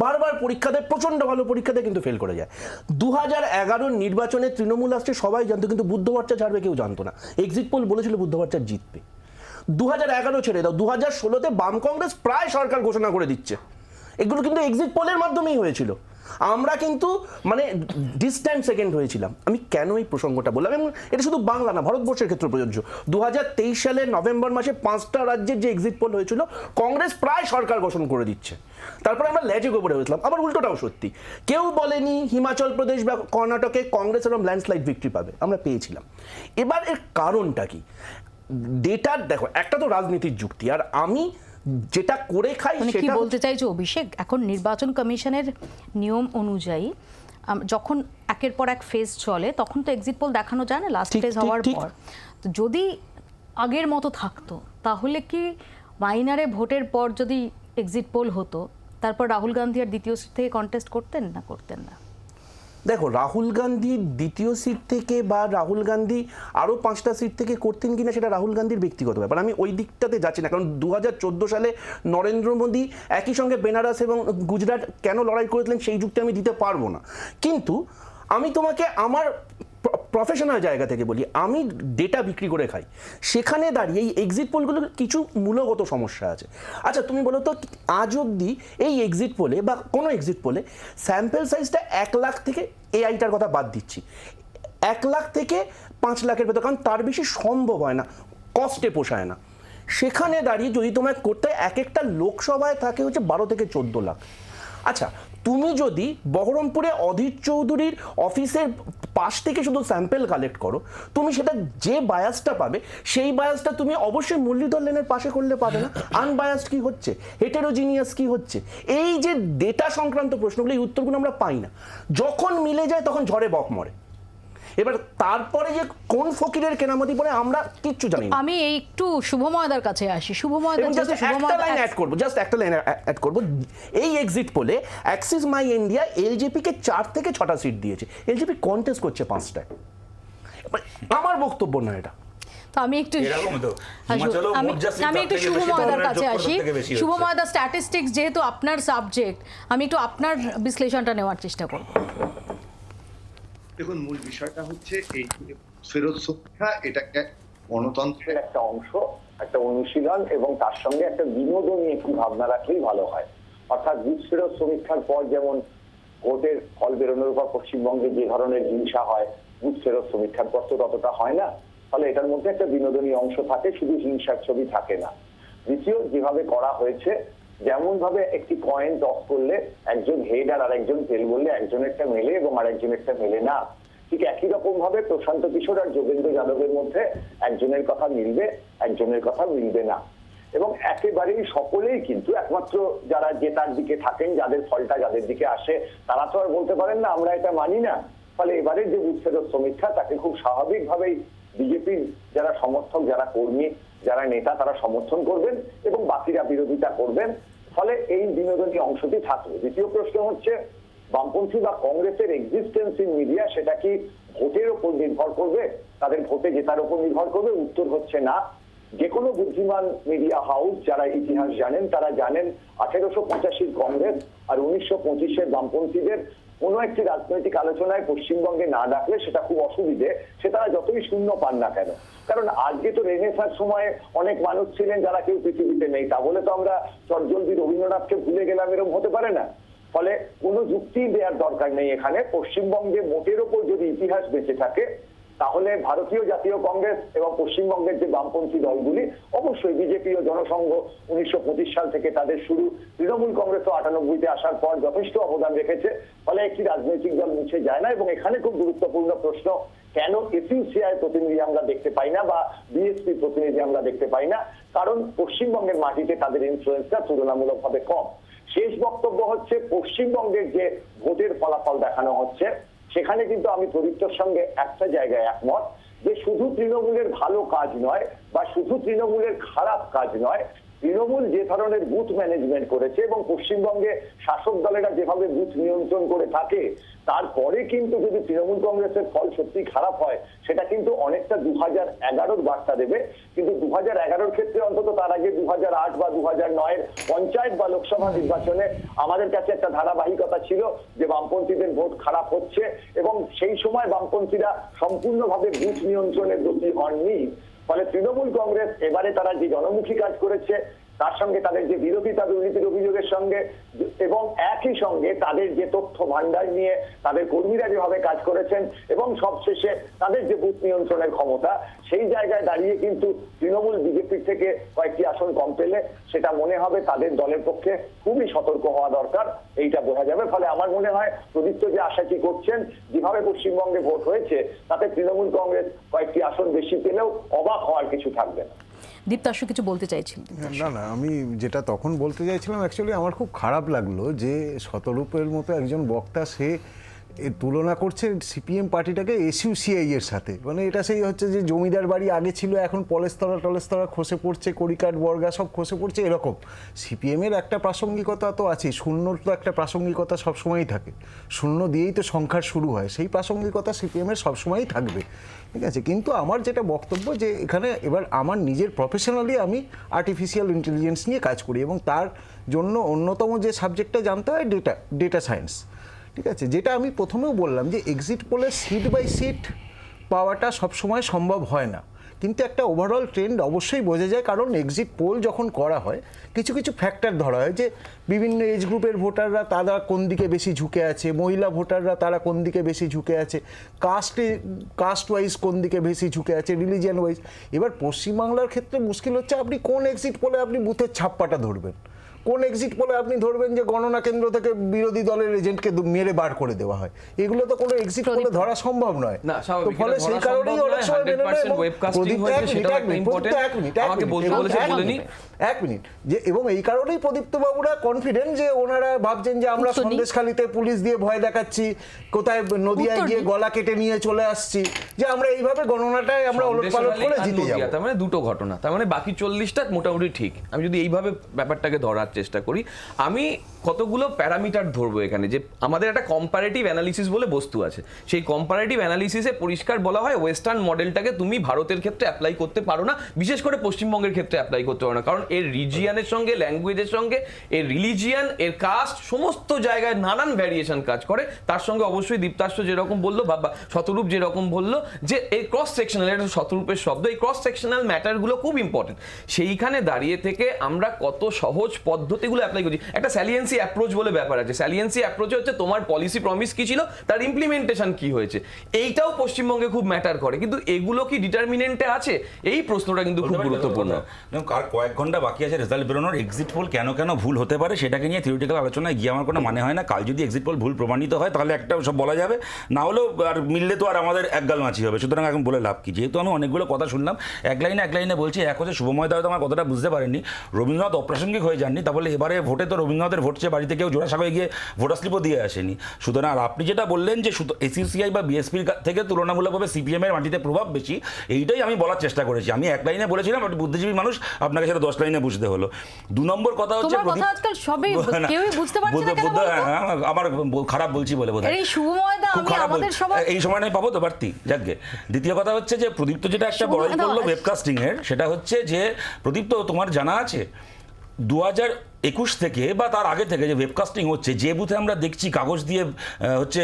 Speaker 11: বারবার পরীক্ষা দেয়, প্রচণ্ড ভালো পরীক্ষা দেয় কিন্তু ফেল করে যায়। 2011 নির্বাচনে তৃণমূল আসছে সবাই জানতো, কিন্তু বুদ্ধ ভট্টাচার্য ছাড়বে কেউ জানতো না। এক্সিট পোল বলেছিল বুদ্ধ ভট্টাচার্য জিতবে। 2011 ছেড়ে দাও, 2016-তে বাম কংগ্রেস প্রায় সরকার ঘোষণা করে দিচ্ছে। এগুলো কিন্তু এক্সিট পোলের মাধ্যমেই হয়েছিল। আমরা কিন্তু মানে ডিস্ট্যান্ট সেকেন্ড হয়েছিলাম। আমি কেন এই প্রসঙ্গটা বললাম, এবং এটা শুধু বাংলা না ভারতবর্ষের ক্ষেত্রে প্রযোজ্য। 2023 সালের নভেম্বর মাসে 5টা রাজ্যের যে এক্সিট পোল হয়েছিল, কংগ্রেস প্রায় সরকার গঠন করে দিচ্ছে। তারপরে আমরা লেজে গোবরে হয়েছিলাম। আবার উল্টোটাও সত্যি, কেউ বলেনি হিমাচল প্রদেশ বা কর্ণাটকে কংগ্রেস এরকম ল্যান্ডস্লাইড ভিক্টরি পাবে, আমরা পেয়েছিলাম। এবার এর কারণটা কি? ডেটার দেখো, একটা তো রাজনীতির যুক্তি, আর আমি যেটা করে খাই
Speaker 2: সেটা কি বলতে চাইছো অভিষেক, এখন নির্বাচন কমিশনের নিয়ম অনুযায়ী যখন একের পর এক ফেজ চলে তখন তো এক্সিট পোল দেখানো যায় না লাস্ট ফেজ হওয়ার পর। তো যদি আগের মতো থাকতো তাহলে কি মাইনারে ভোটের পর যদি এক্সিট পোল হতো তারপর রাহুল গান্ধী আর দ্বিতীয় সিট থেকে কন্টেস্ট করতেন না?
Speaker 11: দেখো, রাহুল গান্ধী দ্বিতীয় সিট থেকে বা রাহুল গান্ধী আরও 5টা সিট থেকে করতেন কিনা সেটা রাহুল গান্ধীর ব্যক্তিগত ব্যাপার, আমি ওই দিকটাতে যাচ্ছি না। কারণ 2014 সালে নরেন্দ্র মোদী একই সঙ্গে বেনারস এবং গুজরাট কেন লড়াই করেছিলেন সেই যুক্তি আমি দিতে পারবো না। কিন্তু আমি তোমাকে আমার প্রফেশনাল জায়গা থেকে বলি, আমি ডেটা বিক্রি করে খাই। সেখানে দাঁড়িয়ে এই এক্সিট পোলগুলোর কিছু মূলগত সমস্যা আছে। আচ্ছা তুমি বলো তো, আজ অবধি এই এক্সিট পোলে বা কোনো এক্সিট পোলে স্যাম্পল সাইজটা 1 লাখ থেকে, এআইটার কথা বাদ দিচ্ছি, 1 লাখ থেকে 5 লাখের ভেতর, কারণ তার বেশি সম্ভব হয় না, কস্টে পোষায় না। সেখানে দাঁড়িয়ে যদি তোমায় করতে এক একটা লোকসভায় থাকে হচ্ছে 12 থেকে 14 লাখ। আচ্ছা তুমি যদি বহরমপুরে অধীর চৌধুরীর অফিসের পাশ থেকে শুধু স্যাম্পেল কালেক্ট করো, তুমি সেটা যে বায়াসটা পাবে সেই বায়াসটা তুমি অবশ্যই মুরলীধর লেনের পাশে করলে পাবে না। আনবায়াসড কি হচ্ছে, হেটেরোজিনিয়াস কি হচ্ছে, এই যে ডেটা সংক্রান্ত প্রশ্নগুলো, এই উত্তরগুলো আমরা পাই না। যখন মিলে যায় তখন ঝড়ে বক মরে। এবার তারপরে যে কোন ফকিরের কেনামতি পড়ে আমরা কিচ্ছু জানি না।
Speaker 2: আমি একটু শুভময়দার কাছে আসি। শুভময়দা,
Speaker 11: জাস্ট একটা লাইন অ্যাড করব। এই এক্সিট পোলে অ্যাক্সিস মাই ইন্ডিয়া এলজেপি কে 4 থেকে 6টা সিট দিয়েছে, এলজেপি কন্টেস্ট করছে 5টায়। আমার বক্তব্য না এটা।
Speaker 2: তো আমি একটু শুভময়দার কাছে আসি। শুভময়দা, স্ট্যাটিস্টিক্স যেহেতু আপনার সাবজেক্ট, আমি একটু আপনার বিশ্লেষণটা নেওয়ার চেষ্টা করব।
Speaker 12: দেখুন, মূল বিষয়টা হচ্ছে এই ফেরত সমীক্ষা, এটাকে গণতন্ত্রের একটা অংশ, একটা অনুশীলন এবং তার সঙ্গে একটা বিনোদনী একটু ভাবনা রাখলেই ভালো হয়। অর্থাৎ বুথ ফেরত সমীক্ষার পর যেমন ভোটের ফল বেরোনোর পর পশ্চিমবঙ্গে যে ধরনের হিংসা হয়, বুথ ফেরত সমীক্ষার পর তো ততটা হয় না। ফলে এটার মধ্যে একটা বিনোদনী অংশ থাকে, শুধু হিংসার ছবি থাকে না। দ্বিতীয়, যেভাবে করা হয়েছে, যেমন ভাবে একটি কয়েন টস করলে একজন হেড আর আরেকজন টেল বললে একজনেরটা মেলে এবং আরেকজনেরটা মেলে না, ঠিক একই রকম ভাবে প্রশান্ত কিশোর আর যোগেন্দ্র যাদবের মধ্যে একজনের কথা মিলবে, একজনের কথা মিলবে না। এবং একেবারেই সকলেই কিন্তু একমাত্র যারা জেতার দিকে থাকেন, যাদের ফলটা যাদের দিকে আসে, তারা তো আর বলতে পারেন না আমরা এটা মানি না। ফলে এবারের যে বুথ ফেরত সমীক্ষা, তাকে খুব স্বাভাবিকভাবেই বিজেপির যারা সমর্থক, যারা কর্মী, যারা নেতা, তারা সমর্থন করবেন এবং বাকিরা বিরোধিতা করবেন। ফলে এই বিনোদনী অংশটি থাকবে। দ্বিতীয় প্রশ্ন হচ্ছে, বামপন্থী বা কংগ্রেসের এক্সিস্টেন্স ইন মিডিয়া সেটা কি ভোটের উপর নির্ভর করবে, তাদের ভোটে জেতার উপর নির্ভর করবে? উত্তর হচ্ছে না। যে কোনো বুদ্ধিমান মিডিয়া হাউস যারা ইতিহাস জানেন, তারা জানেন 1885 কংগ্রেস আর 1925 বামপন্থীদের কোনো একটি রাজনৈতিক আলোচনায় পশ্চিমবঙ্গে না ডাকলে সেটা খুব অসুবিধে, সে তারা যতই শূন্য পান না কেন। কারণ আজকে তো রেনেসাঁর সময়ে অনেক মানুষ ছিলেন যারা কেউ পৃথিবীতে নেই, তা বলে তো আমরা চটজলদি রবীন্দ্রনাথকে ভুলে গেলাম, এরকম হতে পারে না। ফলে কোনো যুক্তি দেওয়ার দরকার নেই এখানে। পশ্চিমবঙ্গে মোটের ওপর যদি ইতিহাস বেঁচে থাকে, তাহলে ভারতীয় জাতীয় কংগ্রেস এবং পশ্চিমবঙ্গের যে বামপন্থী দলগুলি, অবশ্যই বিজেপি ও জনসংঘ 1925 সাল থেকে তাদের শুরু, তৃণমূল কংগ্রেসও 98-তে আসার পর যথেষ্ট অবদান রেখেছে। ফলে একটি রাজনৈতিক দল মুছে যায় না। এবং এখানে খুব গুরুত্বপূর্ণ প্রশ্ন, কেন এসইউসিআই প্রতিনিধি আমরা দেখতে পাই না বা বিএসপি প্রতিনিধি আমরা দেখতে পাই না? কারণ পশ্চিমবঙ্গের মাটিতে তাদের ইনফ্লুয়েন্সটা তুলনামূলকভাবে কম। শেষ বক্তব্য হচ্ছে, পশ্চিমবঙ্গের যে ভোটের ফলাফল দেখানো হচ্ছে, সেখানে কিন্তু আমি প্রদীপ্তর সঙ্গে একটা জায়গায় একমত, যে শুধু তৃণমূলের ভালো কাজ নয় বা শুধু তৃণমূলের খারাপ কাজ নয়, তৃণমূল যে ধরনের বুথ ম্যানেজমেন্ট করেছে এবং পশ্চিমবঙ্গে শাসক দলেরা যেভাবে বুথ নিয়ন্ত্রণ করে থাকে, তারপরে কিন্তু যদি তৃণমূল কংগ্রেসের ফল সত্যি খারাপ হয়, সেটা কিন্তু অনেকটা 2011-র বার্তা দেবে। কিন্তু 2011-র ক্ষেত্রে অন্তত, তার আগে 2008 বা 2009-এর পঞ্চায়েত বা লোকসভা নির্বাচনে আমাদের কাছে একটা ধারাবাহিকতা ছিল যে বামপন্থীদের ভোট খারাপ হচ্ছে এবং সেই সময় বামপন্থীরা সম্পূর্ণভাবে বুথ নিয়ন্ত্রণের গতি হননি। ফলে তৃণমূল কংগ্রেস এবারে তারা যে জনমুখী কাজ করেছে, তার সঙ্গে তাদের যে বিরোধিতা দুর্নীতির অভিযোগের সঙ্গে এবং একই সঙ্গে তাদের যে তথ্য ভান্ডার নিয়ে তাদের কর্মীরা যেভাবে কাজ করেছেন এবং সবশেষে তাদের যে বুথ নিয়ন্ত্রণের ক্ষমতা, সেই জায়গায় দাঁড়িয়ে কিন্তু তৃণমূল বিজেপির থেকে কয়েকটি আসন কম পেলে সেটা মনে হবে তাদের দলের পক্ষে খুবই সতর্ক হওয়া দরকার, এইটা বোঝা যাবে। ফলে আমার মনে হয় প্রদীপ্ত যে আশাটি করছেন, যেভাবে পশ্চিমবঙ্গে ভোট হয়েছে, তাতে তৃণমূল কংগ্রেস কয়েকটি আসন বেশি পেলেও অবাক হওয়ার কিছু থাকবে না।
Speaker 2: দীপ্তাশু কিছু বলতে চাইছিলেন?
Speaker 9: না, আমি যেটা তখন বলতে চাইছিলাম, অ্যাকচুয়ালি আমার খুব খারাপ লাগলো যে শতরূপের মতো একজন বক্তা, সে তুলনা করছে সিপিএম পার্টিটাকে এসইউসিআই এর সাথে। মানে এটা সেই হচ্ছে যে জমিদার বাড়ি আগে ছিল, এখন টলেস্তরা খসে পড়ছে, কড়িকাঠ বর্গা সব খসে পড়ছে, এরকম। সিপিএমের একটা প্রাসঙ্গিকতা তো আছে, শূন্যর তো একটা প্রাসঙ্গিকতা সবসময়ই থাকে, শূন্য দিয়েই তো সংখ্যার শুরু হয়, সেই প্রাসঙ্গিকতা সিপিএমের সবসময়ই থাকবে, ঠিক আছে। কিন্তু আমার যেটা বক্তব্য, যে এখানে এবার আমার নিজের প্রফেশনালি আমি আর্টিফিশিয়াল ইন্টেলিজেন্স নিয়ে কাজ করি এবং তার জন্য অন্যতম যে সাবজেক্টটা জানতে হয় ডেটা সায়েন্স, ঠিক আছে। যেটা আমি প্রথমেও বললাম যে এক্সিট পোলে সিট বাই সিট পাওয়াটা সবসময় সম্ভব হয় না, কিন্তু একটা ওভারঅল ট্রেন্ড অবশ্যই বোঝা যায়। কারণ এক্সিট পোল যখন করা হয়, কিছু কিছু ফ্যাক্টর ধরা হয়, যে বিভিন্ন এজ গ্রুপের ভোটাররা তারা কোন দিকে বেশি ঝুঁকে আছে, মহিলা ভোটাররা তারা কোন দিকে বেশি ঝুঁকে আছে, কাস্ট ওয়াইজ কোন দিকে বেশি ঝুঁকে আছে, রিলিজিয়ান ওয়াইজ। এবার পশ্চিমবাংলার ক্ষেত্রে মুশকিল হচ্ছে, আপনি কোন এক্সিট পোলে আপনি বুথের ছাপ্পাটা ধরবেন, কোন এক্সিট পোলে আপনি ধরবেন যে গণনা কেন্দ্র থেকে বিরোধী দলের এজেন্টকে মেরে বার করে দেওয়া হয়? এগুলো তো কোনো এক্সিট পোলে ধরা সম্ভব নয়।
Speaker 8: না, স্বাভাবিক,
Speaker 9: ফলে
Speaker 8: এটা
Speaker 9: সেই
Speaker 8: ধরা
Speaker 9: কারণেই
Speaker 8: সম্ভব
Speaker 9: অনেক
Speaker 8: নয়,
Speaker 9: সময় মেনে নেয়।
Speaker 8: 100% ওয়েবকাস্টিং হয়েছে, সেটাও একটা important। আমাকে বলতে বলেছে, বলে নিন।
Speaker 9: এক মিনিট, যে এবং এই কারণেই প্রদীপ্ত বাবুরা কনফিডেন্ট যে ওনারা ভাবছেন যে আমরা
Speaker 1: উত্তর নেই।
Speaker 9: সন্দেশখালীতে পুলিশ দিয়ে ভয় দেখাচ্ছি, কোথায় নদিয়ায়
Speaker 1: উত্তর
Speaker 9: গিয়ে
Speaker 1: নেই।
Speaker 9: গলা কেটে নিয়ে চলে আসছি, যে আমরা এইভাবে গণনাটায় আমরা ওলটপালট করে জিতে যাব।
Speaker 8: তার মানে দুটো ঘটনা, তার মানে বাকি 40টা মোটামুটি ঠিক। আমি যদি এইভাবে ব্যাপারটাকে ধরার চেষ্টা করি, আমি কতগুলো প্যারামিটার ধরবো এখানে, যে আমাদের একটা কম্পারেটিভ অ্যানালিসিস বলে বস্তু আছে। সেই কম্পারেটিভ অ্যানালিসিসে পরিষ্কার বলা হয় ওয়েস্টার্ন মডেলটাকে তুমি ভারতের ক্ষেত্রে অ্যাপ্লাই করতে পারো না, বিশেষ করে পশ্চিমবঙ্গের ক্ষেত্রে অ্যাপ্লাই করতে পারো না, কারণ এর রিজিয়ানের সঙ্গে, ল্যাঙ্গুয়েজের সঙ্গে, এর রিলিজিয়ান, এর কাস্ট, সমস্ত জায়গায় নানান ভ্যারিয়েশন কাজ করে। তার সঙ্গে অবশ্যই দীপ্তাশ্র যেরকম বললো বা শতরূপ যেরকম বললো, যে এই ক্রস সেকশনাল, এটা শতরূপের শব্দ, এই ক্রস সেকশনাল ম্যাটারগুলো খুব ইম্পর্টেন্ট। সেইখানে দাঁড়িয়ে থেকে আমরা কত সহজ পদ্ধতিগুলো অ্যাপ্লাই করছি। একটা স্যালিয়েন্সি অ্যাপ্রোচ বলে ব্যাপার আছে। স্যালিয়েন্সি অ্যাপ্রোচে হচ্ছে তোমার পলিসি প্রমিস কি ছিল, তার ইমপ্লিমেন্টেশন কি হয়েছে, এইটাও পশ্চিমবঙ্গে খুব ম্যাটার করে। কিন্তু এগুলো কি ডিটারমিনেন্টে আছে, এই প্রশ্নটা কিন্তু খুব গুরুত্বপূর্ণ।
Speaker 10: আর কয়েক ঘন্টা বাকি আছে রেজাল্ট বেরোনোর। এক্সিট পোল কেন ভুল হতে পারে সেটাকে নিয়ে থিওরিটিক্যাল আলোচনায় গিয়ে আমার কোনো মানে হয় না। কাল যদি এক্সিট পোল ভুল প্রমাণিত হয় তাহলে একটা সব বলা যাবে, না হলেও আর মিললে তো আর আমাদের একগাল মাছি হবে। সুতরাং এখন বলে লাভ কি? যেহেতু আমি অনেকগুলো কথা শুনলাম, এক লাইনে বলছি। এক হচ্ছে শুভময় দা আমার কথাটা বুঝতে পারেননি, রবীন্দ্রনাথ অপ্রাসঙ্গিক হয়ে যাননি। তাহলে এবারে ভোটে তো রবীন্দ্রনাথের ভোট চেয়ে বাড়িতে কেউ জোড়াসাঁকোয় গিয়ে ভোটার স্লিপও দিয়ে আসেনি। সুতরাং আর আপনি যেটা বললেন যে এসিসিআই বা বিএসপির থেকে তুলনামূলকভাবে সিপিএম এর মাটিতে প্রভাব বেশি, এইটাই আমি বলার চেষ্টা করেছি। আমি এক লাইনে বলেছিলাম, আপনি বুদ্ধিজীবী মানুষ, আপনাকে সেটা 10 লাইনে বুঝতে হলো। 2 নম্বর কথা হচ্ছে
Speaker 2: আজকাল সবই কেউই বুঝতে পারছে না কেন বলতো?
Speaker 10: আমার খারাপ বলছি বলে বোধহয়
Speaker 2: এই শুভময় দা, আমি আমাদের সবাই
Speaker 10: এই সময় নাই পাবো তো বাড়তি যাকে। দ্বিতীয় কথা হচ্ছে যে প্রদীপ্ত যেটা একটা বড়াই করলো ওয়েবকাস্টিং এর, সেটা হচ্ছে যে প্রদীপ্ত তোমার জানা আছে 2021 থেকে বা তার আগে থেকে যে ওয়েবকাস্টিং হচ্ছে, যে বুথে আমরা দেখছি কাগজ দিয়ে হচ্ছে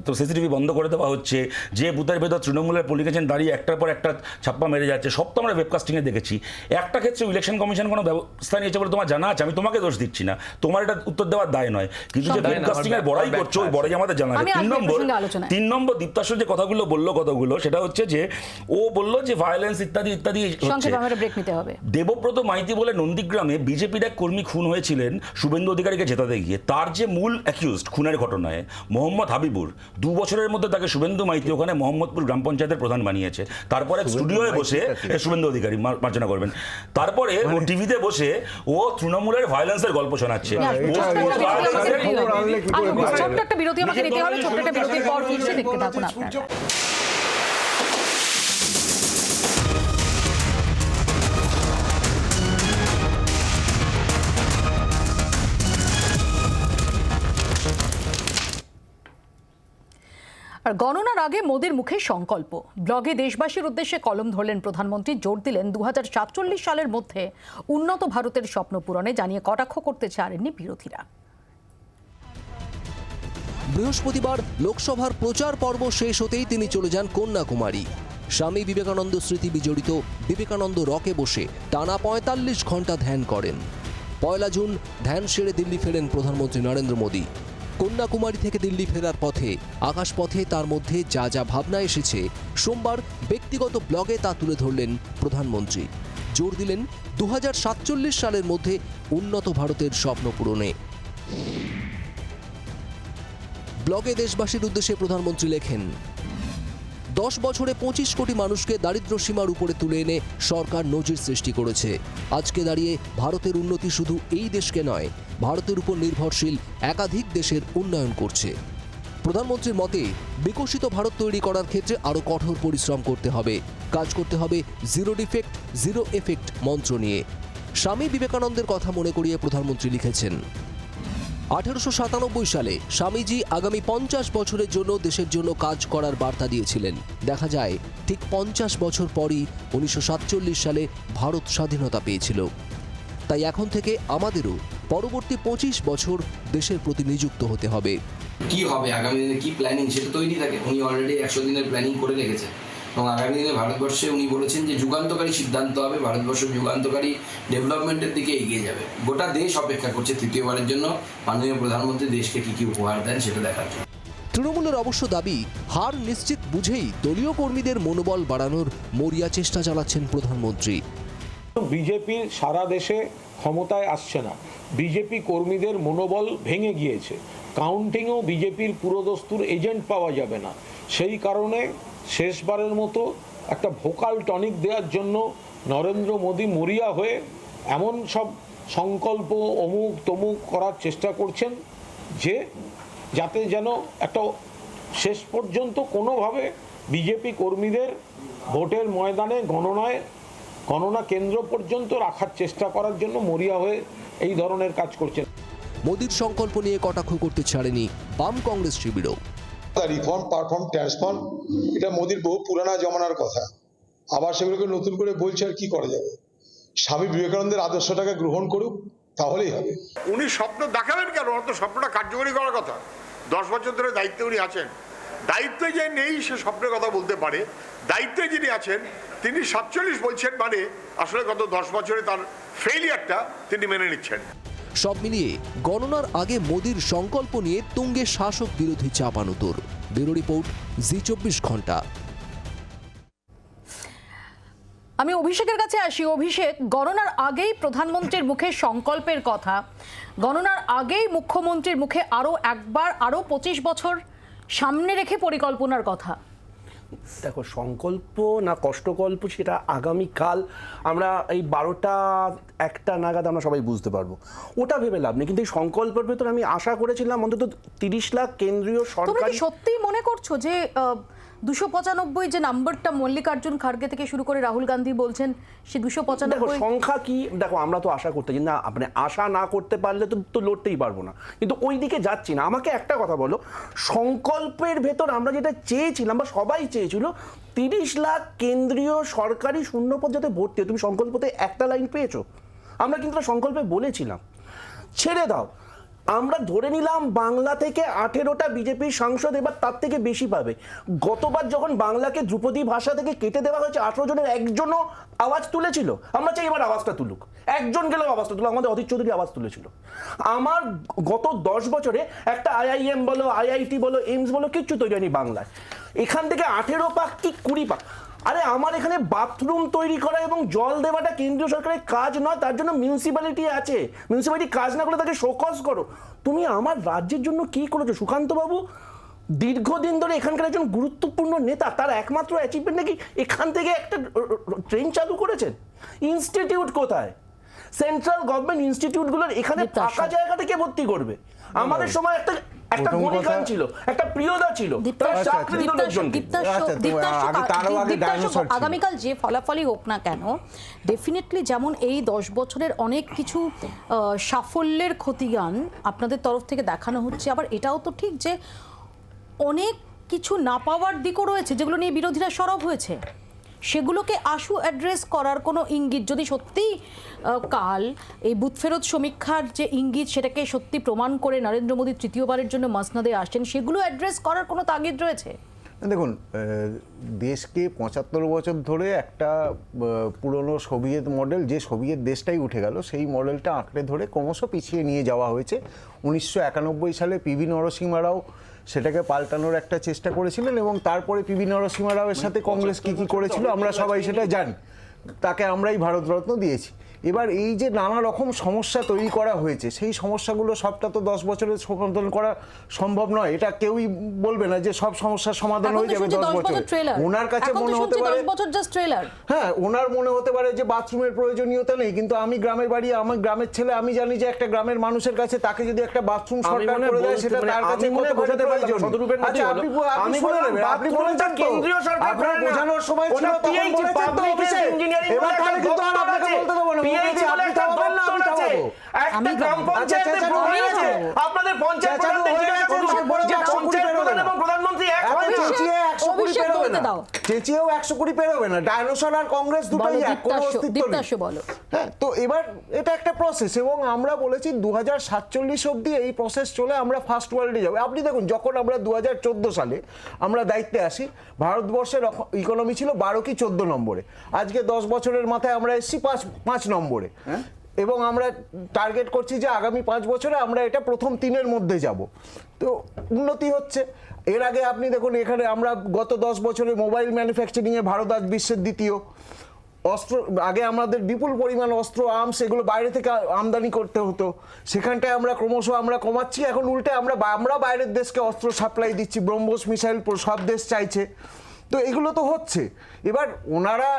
Speaker 10: তো সিসিটিভি বন্ধ করে দেওয়া হচ্ছে, যে বুথের ভেতর তৃণমূলের পোলিং এজেন্ট দাঁড়িয়ে একটার পর একটা ছাপ্পা মেরে যাচ্ছে, সব তো আমরা ওয়েবকাস্টিংয়ে দেখেছি। একটা ক্ষেত্রে ইলেকশন কমিশন কোনো ব্যবস্থা নিয়েছে বলে তোমার জানা আছে? আমি তোমাকে দোষ দিচ্ছি না, তোমার এটা উত্তর দেওয়ার দায় নয়, কিন্তু যে ওয়েবকাস্টিং এর বড়াই করছো ওই বড়াই আমাদের জানা আছে। 3 নম্বর দীপ্তাশ্ব যে কথাগুলো বললো সেটা হচ্ছে যে ও বললো যে ভায়োলেন্স ইত্যাদি ইত্যাদি হচ্ছে। দেবব্রত মাইতি বলে নন্দীগ্রামে বিজেপির এক কর্মী খুন হয়েছিলেন শুভেন্দু অধিকারীকে জেতাতে গিয়ে। তার যে মূল অ্যাকিউজড খুনের ঘটনায় মোহাম্মদ হাবিবুর, 2 বছরের মধ্যে তাকে শুভেন্দু মাইতি ওখানে মোহাম্মদপুর গ্রাম পঞ্চায়েতের প্রধান বানিয়েছে। তারপরে স্টুডিওয়ে বসে শুভেন্দু অধিকারী মার্জনা করবেন, তারপরে ও টিভিতে বসে ও তৃণমূলের ভায়োলেন্সের গল্প শোনাচ্ছে।
Speaker 2: ছোট্ট একটা বিরতি আমাকে নিতে হবে, ছোট্ট একটা বিরতির পর ফিরছে, দেখতে থাকুন আপনারা। আর গণনার আগে মোদির মুখে সংকল্প। ব্লগে দেশবাসীর উদ্দেশ্যে কলম ধরলেন প্রধানমন্ত্রী, জোর দিলেন 2047 সালের মধ্যে উন্নত ভারতের স্বপ্ন পূরণে, জানিয়ে কটাক্ষ করতে ছাড়েননি বিরোধীরা।
Speaker 13: বৃহস্পতিবার লোকসভার প্রচার পর্ব শেষ হতেই তিনি চলে যান কন্যাকুমারী। স্বামী বিবেকানন্দ স্মৃতি বিজড়িত বিবেকানন্দ রকে বসে টানা 45 ঘন্টা ধ্যান করেন। 1 জুন ধ্যান সেরে দিল্লি ফেরেন প্রধানমন্ত্রী নরেন্দ্র মোদী। কন্যাকুমারী থেকে দিল্লি ফেরার পথে আকাশপথে তার মধ্যে যা যা ভাবনা এসেছে, সোমবার ব্যক্তিগত ব্লগে তা তুলে ধরলেন প্রধানমন্ত্রী। জোর দিলেন 2047 সালের মধ্যে উন্নত ভারতের স্বপ্ন পূরণে। ব্লগে দেশবাসীর উদ্দেশ্যে প্রধানমন্ত্রী লেখেন, 10 বছরে 25 কোটি মানুষকে দারিদ্র সীমার উপরে তুলে এনে সরকার নজির সৃষ্টি করেছে। আজকে দাঁড়িয়ে ভারতের উন্নতি শুধু এই দেশকে নয়, ভারতের উপর নির্ভরশীল একাধিক দেশের উন্নয়ন করছে। প্রধানমন্ত্রীর মতে বিকশিত ভারত তৈরি করার ক্ষেত্রে আরও কঠোর পরিশ্রম করতে হবে, কাজ করতে হবে জিরো ডিফেক্ট জিরো এফেক্ট মন্ত্র নিয়ে। স্বামী বিবেকানন্দের কথা মনে করিয়ে প্রধানমন্ত্রী লিখেছেন, 1897 সালে স্বামীজি আগামী 50 বছরের জন্য দেশের জন্য কাজ করার বার্তা দিয়েছিলেন। দেখা যায় ঠিক 50 বছর পরই 1947 সালে ভারত স্বাধীনতা পেয়েছিল। তাই এখন থেকে আমাদেরও পরবর্তী 25 বছর দেশের প্রতি নিযুক্ত হতে হবে।
Speaker 7: কি হবে আগামী দিনে, কি প্ল্যানিং, সেটা তৈরি থাকে। উনি অলরেডি 100 দিনের প্ল্যানিং করে রেখেছেন এবং আগামী দিনে ভারতবর্ষে উনি বলেছেন যে যুগান্তকারী সিদ্ধান্ত হবে, ভারতবর্ষ যুগান্তকারী ডেভেলপমেন্টের দিকে এগিয়ে যাবে। গোটা দেশ অপেক্ষা করছে তৃতীয়বারের জন্য মাননীয় প্রধানমন্ত্রী দেশকে কি কি উপহার দেন সেটা দেখার জন্য।
Speaker 13: তৃণমূলের অবশ্য দাবি, হার নিশ্চিত বুঝেই দলীয় কর্মীদের মনোবল বাড়ানোর মরিয়া চেষ্টা চালাচ্ছেন প্রধানমন্ত্রী।
Speaker 5: বিজেপির সারা দেশে ক্ষমতায় আসছে না, বিজেপি কর্মীদের মনোবল ভেঙে গিয়েছে, কাউন্টিংয়েও বিজেপির পুরোদস্তুর এজেন্ট পাওয়া যাবে না। সেই কারণে শেষবারের মতো একটা ভোকাল টনিক দেওয়ার জন্য নরেন্দ্র মোদী মরিয়া হয়ে এমন সব সংকল্প অমুক তমুক করার চেষ্টা করছেন যে যাতে যেন একটা শেষ পর্যন্ত কোনোভাবে বিজেপি কর্মীদের ভোটের ময়দানে গণনা কেন্দ্র পর্যন্ত রাখার চেষ্টা করার জন্য মরিয়া হয়ে এই ধরনের কাজ করছেন।
Speaker 13: মোদির সংকল্প নিয়ে কটাক্ষ করতে ছাড়েনি বাম কংগ্রেস শিবিরও।
Speaker 14: রিফর্ম, পারফর্ম, ট্রান্সফর্ম, এটা মোদির বহু পুরানা জমানার কথা, আবার সেগুলোকে নতুন করে বলছে আর কি করা যাবে। স্বামী বিবেকানন্দের আদর্শটাকে গ্রহণ করুক, তাহলেই হবে।
Speaker 6: উনি স্বপ্ন দেখাবেন কেন? ওনার তো স্বপ্নটা কার্যকরী করার কথা। 10 বছর ধরে দায়িত্বে উনি আছেন, দায়িত্বে যে নেই সে স্বপ্নের কথা বলতে পারে, দায়িত্বে যিনি আছেন তিনি 47 বলছেন, মানে আসলে গত 10 বছরে তার ফেইলিয়ারটা তিনি মেনে নিচ্ছেন।
Speaker 13: সব মিলিয়ে গণনার আগে মোদির সংকল্প নিয়ে তুঙ্গে শাসক বিরোধী চাপানুতোর। ব্যুরো রিপোর্ট, জি24 ঘন্টা।
Speaker 2: আমি অভিষেকের কাছে আসি। অভিষেক, গণনার আগেই প্রধানমন্ত্রীর মুখে সংকল্পের কথা, গণনার আগেই মুখ্যমন্ত্রীর মুখে আরও 25 বছর সামনে রেখে পরিকল্পনার কথা।
Speaker 11: দেখো, সংকল্প না কষ্টকল্প সেটা আগামীকাল আমরা এই 12টা-1টা নাগাদ আমরা সবাই বুঝতে পারবো, ওটা ভেবে লাভ নেই। কিন্তু এই সংকল্পের ভেতর আমি আশা করেছিলাম অন্তত 30 লাখ কেন্দ্রীয় সরকার।
Speaker 2: সত্যি মনে করছো যে 295 যে নাম্বারটা মল্লিকার্জুন খাড়গে থেকে শুরু করে রাহুল গান্ধী বলছেন, সে 295
Speaker 11: সংখ্যা কি? দেখো, আমরা তো আশা করতে না, আপনি আশা না করতে পারলে তো লড়তেই পারবো না, কিন্তু ওই দিকে যাচ্ছি না। আমাকে একটা কথা বলো, সংকল্পের ভেতর আমরা যেটা চেয়েছিলাম বা সবাই চেয়েছিল 30 লাখ কেন্দ্রীয় সরকারি শূন্যপদ যাতে ভর্তি হয়, তুমি সংকল্পতে একটা লাইন পেয়েছো? আমরা কিন্তু সংকল্পে বলেছিলাম ছেড়ে দাও, আমরা ধরে নিলাম বাংলা থেকে 18টা বিজেপির সাংসদ এবার তার থেকে বেশি পাবে। গতবার যখন বাংলাকে ধ্রুপদী ভাষা থেকে কেটে দেওয়া হয়েছে, 18 জনের একজনও আওয়াজ তুলেছিল। আমরা চাই এবার আওয়াজটা তুলুক, একজন গেলেও আওয়াজটা তুলুক। আমাদের অধীর চৌধুরী আওয়াজ তুলেছিল। আমার গত 10 বছরে একটা IIM বলো, IIT বলো, এইমস বলো, কিচ্ছু তৈরি হয়নি বাংলায়। এখান থেকে 18 পাক কি 20 পাক। আরে আমার এখানে বাথরুম তৈরি করা এবং জল দেওয়াটা কেন্দ্রীয় সরকারের কাজ নয়, তার জন্য মিউনিসিপ্যালিটি আছে। মিউনিসিপ্যালিটি কাজ না করে তাকে শোকজ করো। তুমি আমার রাজ্যের জন্য কি করেছো? সুকান্ত বাবু দীর্ঘদিন ধরে এখানকার একজন গুরুত্বপূর্ণ নেতা, তার একমাত্র অ্যাচিভমেন্ট নাকি এখান থেকে একটা ট্রেন চালু করেছেন। ইনস্টিটিউট কোথায়? সেন্ট্রাল গভর্নমেন্ট ইনস্টিটিউটগুলোর এখানে ফাঁকা জায়গাটা কে ভর্তি করবে? আমাদের সময় একটা গণিকান ছিল, একটা প্রিয়দা ছিল,
Speaker 2: আগামীকাল যে ফলাফলই হোক না কেন, ডেফিনেটলি যেমন এই 10 বছরের অনেক কিছু সাফল্যের খতিয়ান আপনাদের তরফ থেকে দেখানো হচ্ছে, আবার এটাও তো ঠিক যে অনেক কিছু না পাওয়ার দিকও রয়েছে যেগুলো নিয়ে বিরোধীরা সরব হয়েছে। সেগুলোকে আশু অ্যাড্রেস করার কোনো ইঙ্গিত, যদি সত্যি কাল এই বুথ ফেরত সমীক্ষার যে ইঙ্গিত সেটাকে সত্যি প্রমাণ করে নরেন্দ্র মোদী তৃতীয়বারের জন্য মসনদে আসছেন, সেগুলো অ্যাড্রেস করার কোনো তাগিদ রয়েছে?
Speaker 9: দেখুন, দেশকে 75 বছর ধরে একটা পুরনো সোভিয়েত মডেল, যে সোভিয়েত দেশটাই উঠে গেল, সেই মডেলটা আঁকড়ে ধরে ক্রমশ পিছিয়ে নিয়ে যাওয়া হয়েছে। 1991 সালে পিভি নরসিংহ রাও সেটাকে পাল্টানোর একটা চেষ্টা করেছিলেন, এবং তারপরে পিভি নরসিংহ রাওয়ের সাথে কংগ্রেস কী কী করেছিল আমরা সবাই সেটা জানি। তাকে আমরাই ভারতরত্ন দিয়েছি। এবার এই যে নানা রকম সমস্যা তৈরি করা হয়েছে, সেই সমস্যাগুলো সবটা তো 10 বছরের সমাধান করা সম্ভব নয়। এটা কেউই বলবে না যে সব সমস্যার সমাধান হয়ে যাবে 10 বছরে। ওনার কাছে মনে হতে পারে, হ্যাঁ, ওনার মনে হতে পারে যে বাথরুমের প্রয়োজনীয়তা নেই, কিন্তু আমি গ্রামের বাড়ি, আমার গ্রামের ছেলে, আমি জানি যে একটা গ্রামের মানুষের কাছে তাকে যদি একটা বাথরুম সরকার করে দেয়, সেটা তার কাছে কত বোঝাতে প্রয়োজন। আচ্ছা, আপনি বলে নেবেন, আপনি বলেছেন কেন্দ্রীয় সরকার, আপনার বোঝানোর সময় ছিল তখন বলেছেন তো অফিসে। এবার তাহলে কিন্তু আর আপনাকে বলতে দেবো না, আপনাদের পঞ্চায়েত প্রধানমন্ত্রী চেঁচিয়েও 100 কোটি পেরোবে না। ডায়নোসর আর কংগ্রেস দুটোই এক, কোনো অস্তিত্ব নেই। হ্যাঁ, তো এবার এটা একটা প্রসেস, এবং আমরা বলেছি 2047 অবধি এই প্রসেস চলে, আমরা ফার্স্ট ওয়ার্ল্ডে যাবো। আপনি দেখুন, যখন আমরা 2014 সালে আমরা দায়িত্বে আসি, ভারতবর্ষের ইকোনমি ছিল 12 কি 14 নম্বরে। আজকে 10 বছরের মাথায় আমরা এসেছি 5 নম্বরে, এবং আমরা টার্গেট করছি যে আগামী 5 বছরে আমরা এটা প্রথম 3-এর মধ্যে যাব। তো উন্নতি হচ্ছে। এর আগে আপনি দেখুন, এখানে আমরা গত 10 বছরে মোবাইল ম্যানুফ্যাকচারিংয়ে ভারত আজ বিশ্বের দ্বিতীয়। অস্ত্র, আগে আমাদের বিপুল পরিমাণ অস্ত্র আর্মস এগুলো বাইরে থেকে আমদানি করতে হতো, সেখানটায় আমরা ক্রমশ কমাচ্ছি, এখন উল্টে আমরা বাইরের দেশকে অস্ত্র সাপ্লাই দিচ্ছি, ব্রহ্মোস মিসাইল সব দেশ চাইছে, তো এগুলো তো হচ্ছে। এবার ওনারা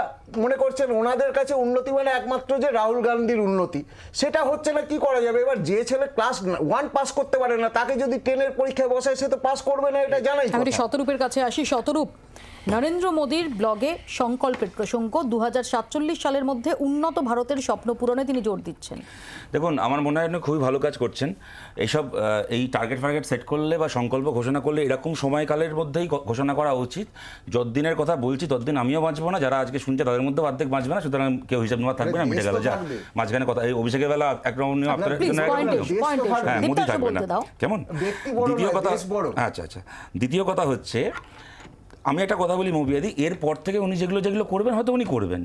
Speaker 9: মনে করছেন ওনাদের কাছে উন্নতি মানে একমাত্র যে রাহুল গান্ধীর উন্নতি, সেটা হচ্ছে না, কি করা যাবে? এবার যে ছেলে ক্লাস 1 পাস করতে পারে না তাকে যদি 10-এর পরীক্ষায় বসায় সে তো পাস করবে না, এটা জানাই।
Speaker 2: আমি শতরূপের কাছে আসি। শতরূপ, নরেন্দ্র মোদীর ব্লগে সংকল্পের প্রসঙ্গ 2047 সালের মধ্যে উন্নত ভারতের স্বপ্ন পূরণে তিনি জোর দিচ্ছেন।
Speaker 10: দেখুন, আমার মনে হয় আপনি খুবই ভালো কাজ করছেন। এইসব এই টার্গেট সেট করলে বা সংকল্প ঘোষণা করলে এরকম সময়কালের মধ্যেই ঘোষণা করা উচিত। যতদিনের কথা বলছি ততদিন আমিও বাঁচবো না, যারা আজকে শুনছে তাদের মধ্যে অর্ধেক বাঁচবে না, সুতরাং কেউ হিসাব নেওয়া থাকবে না, মিটে গেল। যা মাঝখানে কথা, এই অভিষেকের বেলা একরকম নিয়ম, আপনার হ্যাঁ মোদি থাকবে না, কেমন? দ্বিতীয় কথা, আচ্ছা, দ্বিতীয় কথা হচ্ছে, আমি একটা কথা বলি মৌবিয়াদি, এরপর থেকে উনি যেগুলো করবেন হয়তো উনি করবেন,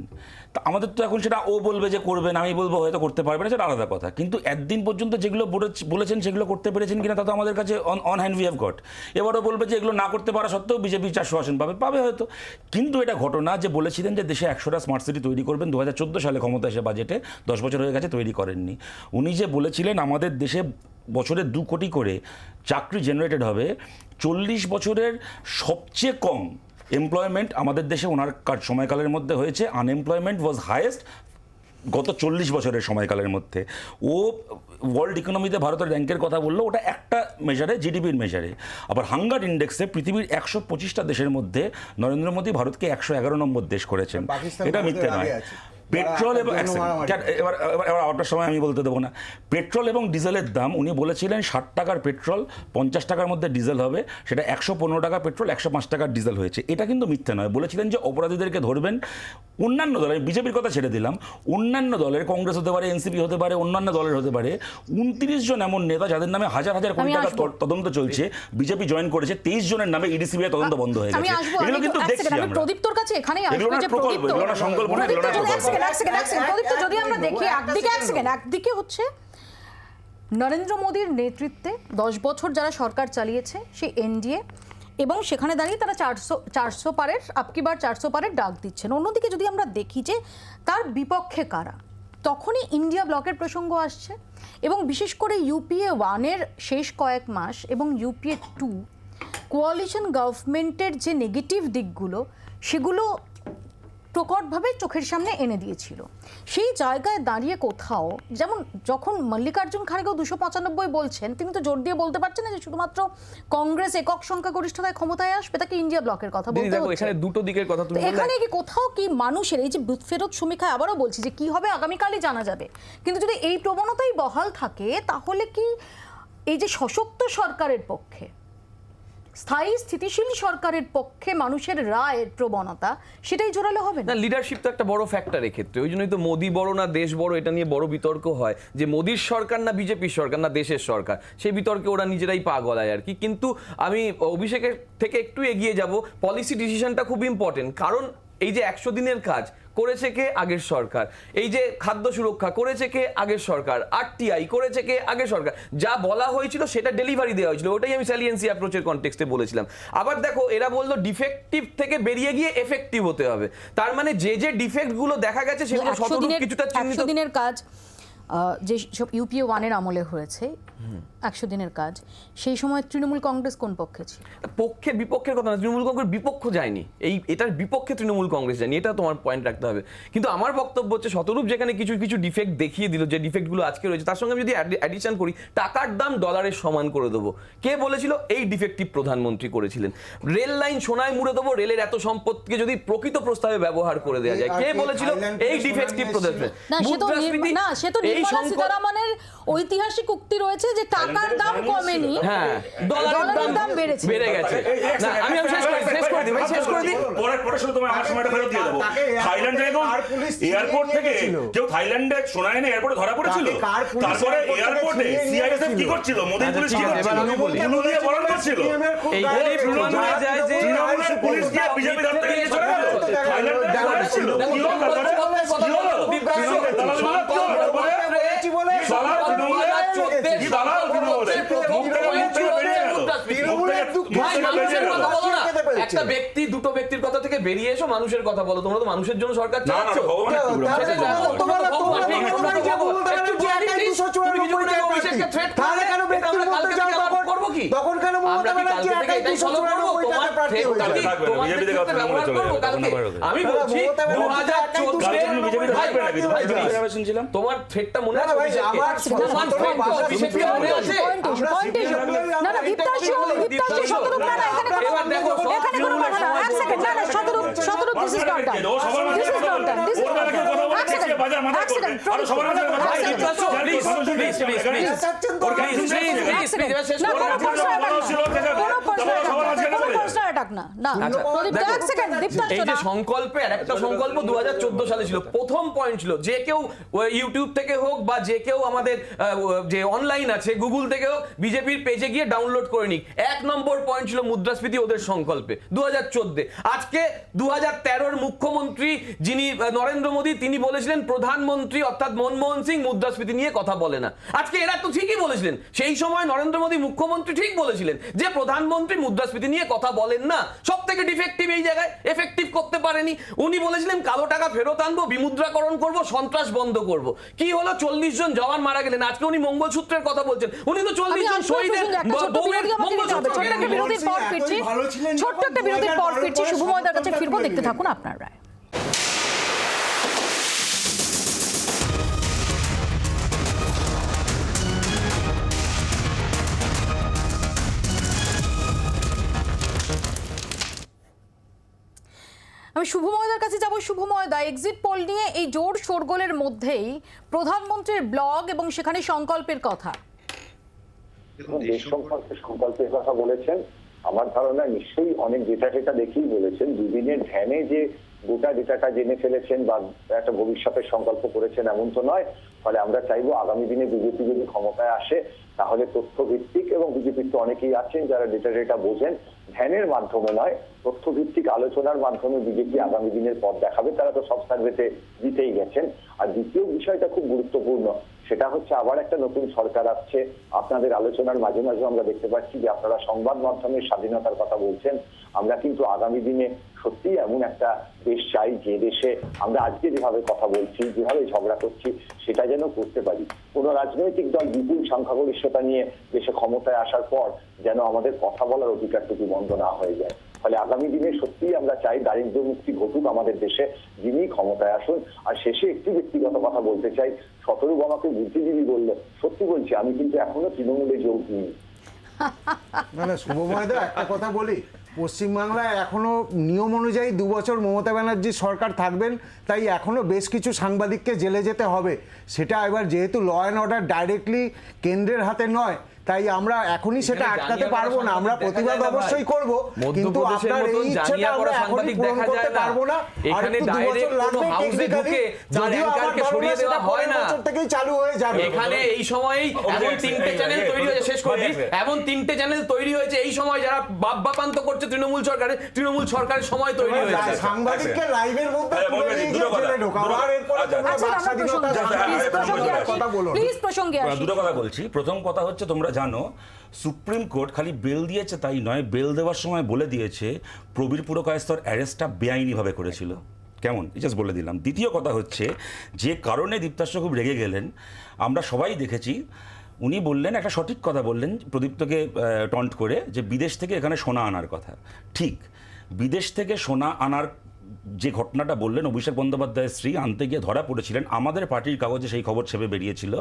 Speaker 10: তা আমাদের তো এখন সেটা ও বলবে যে করবেন, আমি বলবো হয়তো করতে পারবে না, সেটা আলাদা কথা। কিন্তু একদিন পর্যন্ত যেগুলো বলেছেন সেগুলো করতে পেরেছেন কিনা তা তো আমাদের কাছে on hand we have got. এবারও বলবে যে এগুলো না করতে পারা সত্ত্বেও বিজেপি 400 আসন পাবে হয়তো। কিন্তু এটা ঘটনা যে বলেছিলেন যে দেশে 100টা স্মার্ট সিটি তৈরি করবেন 2014 সালে ক্ষমতা এসে, বাজেটে 10 বছর হয়ে গেছে তৈরি করেননি। উনি যে বলেছিলেন আমাদের দেশে বছরে 2 কোটি করে চাকরি জেনারেটেড হবে, 40 বছরের সবচেয়ে কম এমপ্লয়মেন্ট আমাদের দেশে ওনার সময়কালের মধ্যে হয়েছে। আনএমপ্লয়মেন্ট ওয়াজ হাইয়েস্ট গত 40 বছরের সময়কালের মধ্যে। ও ওয়ার্ল্ড ইকোনমিতে ভারতের র্যাঙ্কের কথা বললো, ওটা একটা মেজারে, জিডিপির মেজারে। আবার হাঙ্গার ইন্ডেক্সে পৃথিবীর 125টা দেশের মধ্যে নরেন্দ্র মোদী ভারতকে 111 নম্বর দেশ করেছেন। এটা মিথ্যে নয়। পেট্রোল এবং এবার আপনার সময় আমি বলতে দেবো না, পেট্রোল এবং ডিজেলের দাম উনি বলেছিলেন 60 টাকার পেট্রোল 50 টাকার মধ্যে ডিজেল হবে, সেটা 115 টাকা পেট্রোল 105 টাকার ডিজেল হয়েছে। এটা কিন্তু মিথ্যে নয়। বলেছিলেন যে অপরাধীদেরকে ধরবেন। অন্যান্য দলের, বিজেপির কথা ছেড়ে দিলাম, অন্যান্য দলের, কংগ্রেস হতে পারে, এনসিপি হতে পারে, অন্যান্য দলের হতে পারে, 29 জন এমন নেতা যাদের নামে হাজার কোটি টাকা তদন্ত চলছে, বিজেপি জয়েন করেছে, 23 জনের নামে ইডিসিবিআই তদন্ত বন্ধ হয়ে গেছে। এগুলো কিন্তু দেখছি আমরা।
Speaker 2: প্রদীপ্তর কাছে এখানেই আসবে যে
Speaker 10: প্রকল্প, এগুলো না সংকল্প না, এগুলো না প্রকল্প।
Speaker 2: প্রদীপ্ত, যদি আমরা দেখি একদিকে হচ্ছে নরেন্দ্র মোদীর নেতৃত্বে 10 বছর যারা সরকার চালিয়েছে সেই এনডিএ, এবং সেখানে দাঁড়িয়ে তারা 400 পারের আপকি বার 400 পারের ডাক দিচ্ছেন। অন্যদিকে যদি আমরা দেখি যে তার বিপক্ষে কারা, তখনই ইন্ডিয়া ব্লকের প্রসঙ্গ আসছে, এবং বিশেষ করে ইউপিএ 1-এর শেষ কয়েক মাস এবং ইউপিএ 2 কোয়ালিশন গভর্নমেন্টের যে নেগেটিভ দিকগুলো সেগুলো প্রকটভাবে চোখের সামনে এনে দিয়েছিল। সেই জায়গায় দাঁড়িয়ে কোথাও, যেমন যখন মল্লিকার্জুন খাড়গেও 295 বলছেন, তিনি তো জোর দিয়ে বলতে পারছেন না যে শুধুমাত্র কংগ্রেস একক সংখ্যাগরিষ্ঠতায় ক্ষমতায় আসবে, তাকে ইন্ডিয়া ব্লকের কথা বলতে হচ্ছে।
Speaker 8: এখানে দুটো দিকের কথা তুমি বললে,
Speaker 2: এখানে কি কোথাও কি মানুষের এই যে বুথ ফেরত সমীক্ষায় আবারও বলছি যে কি হবে আগামীকালই জানা যাবে, কিন্তু যদি এই প্রবণতাই বহাল থাকে তাহলে কি এই যে সশক্ত সরকারের পক্ষে, স্থায়ী স্থিতিশীল সরকারের পক্ষে মানুষের রায়ের প্রবণতা সেটাই জোরালো হবে না?
Speaker 8: লিডারশিপ তো একটা বড় ফ্যাক্টর এক্ষেত্রে। ওই জন্যই তো মোদি বড় না দেশ বড়, এটা নিয়ে বড় বিতর্ক হয় যে মোদির সরকার না বিজেপির সরকার না দেশের সরকার, সেই বিতর্কে ওরা নিজেরাই পা গলায় আর কি। কিন্তু আমি অভিষেকের থেকে একটু এগিয়ে যাব, পলিসি ডিসিশনটা খুব ইম্পর্টেন্ট। কারণ এই যে 100 দিনের কাজ করেছে কে? আগের সরকার। এই যে খাদ্য সুরক্ষা করেছে কে? আগের সরকার। আরটিআই করেছে কে? আগের সরকার। যা বলা হয়েছিল সেটা ডেলিভারি দেওয়া হয়েছিল, ওটাই আমি স্যালিয়েন্সি অ্যাপ্রোচের কনটেক্সটে বলেছিলাম। আবার দেখো, এরা বললো ডিফেক্টিভ থেকে বেরিয়ে গিয়ে এফেক্টিভ হতে হবে। তার মানে যে ডিফেক্টগুলো দেখা গেছে সেগুলো কিছুটা চিহ্নিত।
Speaker 2: 100 দিনের কাজ যে সব ইউপিএ 1-এর আমলে হয়েছে, 100 দিনের কাজ, সেই সময় তৃণমূল কংগ্রেস কোন পক্ষে ছিল?
Speaker 8: পক্ষে বিপক্ষের কথা না, তৃণমূল কংগ্রেস বিপক্ষ যায়নি, এটার বিপক্ষে তৃণমূল কংগ্রেস যায়নি, এটা তোমার পয়েন্ট রাখতে হবে। কিন্তু আমার বক্তব্য হচ্ছে শতরূপ যেখানে কিছু ডিফেক্ট দেখিয়ে দিল, যে ডিফেক্টগুলো আজকে রয়েছে, তার সঙ্গে আমি যদি অ্যাডিশন করি, টাকার দাম ডলারের সমান করে দেবো, কে বলেছিল? এই ডিফেক্টিভ প্রধানমন্ত্রী করেছিলেন। রেল লাইন সোনায় মুড়ে দেবো, রেলের এত সম্পদকে যদি প্রকৃত প্রস্তাবে ব্যবহার করে দেওয়া যায়, কে বলেছিল? এই ডিফেক্টিভ প্রধানমন্ত্রী।
Speaker 2: না, সে তো নির্মলা সীতারামনের ঐতিহাসিক উক্তি রয়েছে যে টাকার দাম কমেনি,
Speaker 8: হ্যাঁ ডলারের দাম বেড়ে গেছে। না আমি শেষ করে দিই
Speaker 10: পরে শুধু তোমার আমার সময়টা ফেরত দিয়ে দেবো। থাইল্যান্ডে এয়ারপোর্ট থেকে কেউ থাইল্যান্ডে শোনায় না এয়ারপোর্টে ধরা পড়েছিল, তারপরে এয়ারপোর্টে সিআইএসএফ কি করছিল, মোদি পুলিশ কি করছিল, উনি দিয়ে বরণ করছিল,
Speaker 8: এইখানেই প্রমাণ হয়ে যায় যে
Speaker 10: তৃণমূলের পুলিশ দিয়ে বিজেপি ধরতে গিয়ে চলে গেল। থাইল্যান্ডে ধরা ছিল কি হলো?
Speaker 8: একটা ব্যক্তি দুটো ব্যক্তির কথা থেকে বেরিয়ে এসো, মানুষের কথা বলো। তোমরা তো মানুষের জন্য সরকার চালাচ্ছ। আমি বলছি তোমার থ্রেটটা মনে আছে? এই যে সংকল্পের একটা সংকল্প 2014 সালে ছিল, প্রথম পয়েন্ট ছিল যে কেউ ইউটিউব থেকে হোক বা যে কেউ আমাদের যে অনলাইন আছে গুগল থেকে হোক বিজেপির পেজে গিয়ে ডাউনলোড করে নিক। 1 নম্বর পয়েন্ট ছিল মুদ্রাস্ফীতি ওদের সংকল্পে 2014। আজকে 2013-র মুখ্যমন্ত্রী যিনি নরেন্দ্র মোদী, তিনি বলেছিলেন প্রধানমন্ত্রী অর্থাৎ মনমোহন সিং মুদ্রাস্ফীতি নিয়ে কথা বলে না। আজকে এরা তো ঠিকই বলেছিলেন, সেই সময় নরেন্দ্র মোদী মুখ্যমন্ত্রী ঠিক বলেছিলেন যে প্রধানমন্ত্রী মুদ্রাস্ফীতি নিয়ে কথা বলেন না। সব থেকে ডিফেক্টিভ এই জায়গায়, এফেক্টিভ করতে পারেনি। উনি বলেছিলেন কালো টাকা ফেরত আনবো, বিমুদ্রাকরণ করব, সন্ত্রাস বন্ধ করব। কি হলো? 40 জন জওয়ান মারা গেলেন। আজকে উনি মঙ্গলসূত্রের কথা বলছেন। উনি তো 40 জন শহীদের বউয়ের মঙ্গলসূত্র।
Speaker 2: ছোট্ট একটা বিরতির পর ফিরছি, শুভময়দার কাছে ফিরবো, দেখতে থাকুন আপনার রায়। আমি শুভময়দার কাছে যাব। শুভময়দা, এক্সিট পোল নিয়ে এই জোর শোরগোলের মধ্যেই প্রধানমন্ত্রীর ব্লগ এবং সেখানে সংকল্পের কথা,
Speaker 12: দেশ সম্পর্কে সংকল্পের কথা বলেছেন। আমার ধারণা নিশ্চয়ই অনেক ডেটা দেখেই বলেছেন। দুদিনের ধ্যানে যে গোটা ডেটাটা জেনে ফেলেছেন বা একটা ভবিষ্যতের সংকল্প করেছেন এমন তো নয়। ফলে আমরা চাইবো আগামী দিনে বিজেপি যদি ক্ষমতায় আসে তাহলে তথ্য ভিত্তিক, এবং বিজেপির তো অনেকেই আছেন যারা ডেটা বোঝেন, ধ্যানের মাধ্যমে নয় তথ্য ভিত্তিক আলোচনার মাধ্যমে বিজেপি আগামী দিনের পথ দেখাবে। তারা তো সব সার্ভেতে জিতেই গেছেন। আর দ্বিতীয় বিষয়টা খুব গুরুত্বপূর্ণ, সেটা হচ্ছে আবার একটা নতুন সরকার আসছে। আপনাদের আলোচনার মাঝে মাঝে আমরা দেখতে পাচ্ছি যে আপনারা সংবাদ মাধ্যমের স্বাধীনতার কথা বলছেন। আমরা কিন্তু আগামী দিনে সত্যিই এমন একটা দেশ চাই যে দেশে আমরা আজকে যেভাবে কথা বলছি, যেভাবে ঝগড়া করছি, সেটা যেন করতে পারি। কোন রাজনৈতিক দল বিপুল সংখ্যাগরিষ্ঠতা নিয়ে দেশে ক্ষমতায় আসার পর যেন আমাদের কথা বলার অধিকারটুকু বন্ধ না হয়ে যায়। ফলে আগামী দিনে সত্যিই আমরা চাই দারিদ্র মুক্তি ঘটুক আমাদের দেশে, যিনি ক্ষমতায় আসুন। আর শেষে একটি ব্যক্তিগত কথা বলতে চাই, 17 আমাকে বুদ্ধিজীবী বললো, সত্যি বলছি আমি কিন্তু এখনো তৃণমূলে যোগ দিইনি।
Speaker 9: না শুভময়দা, একটা কথা বলি, পশ্চিমবাংলায় এখনো নিয়ম অনুযায়ী 2 বছর মমতা ব্যানার্জি সরকার থাকবেন, তাই এখনো বেশ কিছু সাংবাদিককে জেলে যেতে হবে। সেটা এবার যেহেতু ল অ্যান্ড অর্ডার ডাইরেক্টলি কেন্দ্রের হাতে নয়, তাই আমরা এখনই সেটা আটকাতে পারবো না। আমরা প্রতিবাদ অবশ্যই করব, কিন্তু আপনার এই ইচ্ছেটা আমরা এখনই পূরণ করতে পারবো না। আর একটু 2 বছর লাগবে টেকনিক্যালি, যদিও আবার সরিয়ে দেওয়া হয় না, বছর থেকেই চালু হয়ে যাবে।
Speaker 8: এখানে এই সময়ই এমন 3টে চ্যানেল তৈরি হয়েছে, শেষ করে দিই, এমন 3টে চ্যানেল তৈরি হয়েছে এই সময় যারা বাপ্পান্ত করছে তৃণমূল সরকারের সময় তৈরি হয়েছে।
Speaker 9: সাংবাদিককে লাইভের মধ্যে তুলে নিয়ে গিয়ে জেলে ঢোকাও, আর এরপরে তোমরা কথা বলো।
Speaker 2: প্লিজ প্রসঙ্গে আসি।
Speaker 10: দুটো কথা বলছি। প্রথম কথা হচ্ছে, তোমরা জানো সুপ্রিম কোর্ট খালি বেল দিয়েছে তাই নয়, বেল দেওয়ার সময় বলে দিয়েছে প্রবীর পুরকায়স্থর অ্যারেস্টটা বেআইনিভাবে করেছিল। কেমন, জাস্ট বলে দিলাম। দ্বিতীয় কথা হচ্ছে, যে কারণে দীপ্তাশ্র খুব রেগে গেলেন আমরা সবাই দেখেছি। উনি বললেন, একটা সঠিক কথা বললেন প্রদীপ্তকে টন্ট করে, যে বিদেশ থেকে এখানে সোনা আনার কথা। ঠিক, বিদেশ থেকে সোনা আনার যে ঘটনাটা বললেন, অভিষেক বন্দ্যোপাধ্যায়ের স্ত্রী আনতে গিয়ে ধরা পড়েছিলেন, আমাদের পার্টির কাগজে সেই খবর ছেপে বেরিয়েছিল।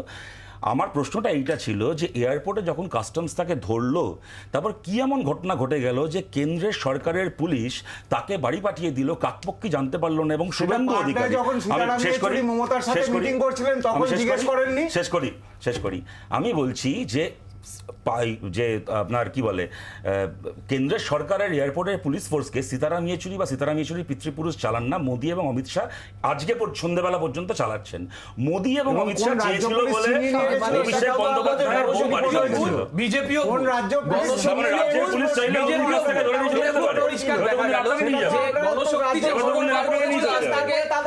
Speaker 10: আমার প্রশ্নটা এইটা ছিল যে এয়ারপোর্টে যখন কাস্টমস তাকে ধরলো, তারপর কি এমন ঘটনা ঘটে গেল যে কেন্দ্রের সরকারের পুলিশ তাকে বাড়ি পাঠিয়ে দিল, কাকপক্ষী জানতে পারলো না। এবং শুভেন্দু অধিকারী, শেষ করি আমি বলছি যে আপনার কি বলে, কেন্দ্রের সরকারের এয়ারপোর্টের পুলিশ ফোর্সকে সীতারাম ইয়েচুরি বা সীতারাম ইয়েচুরি পিতৃপুরুষ চালান না, মোদী এবং অমিত শাহ আজকে সন্ধ্যেবেলা পর্যন্ত চালাচ্ছেন। মোদী এবং অমিত শাহ চেয়েছিল বলে অভিষেক বন্দ্যোপাধ্যায়ের বউ বাড়ি ছিল। বিজেপিও রাজ্যের পুলিশ চাইলে ধরে নিয়ে চলে যেতে পারে।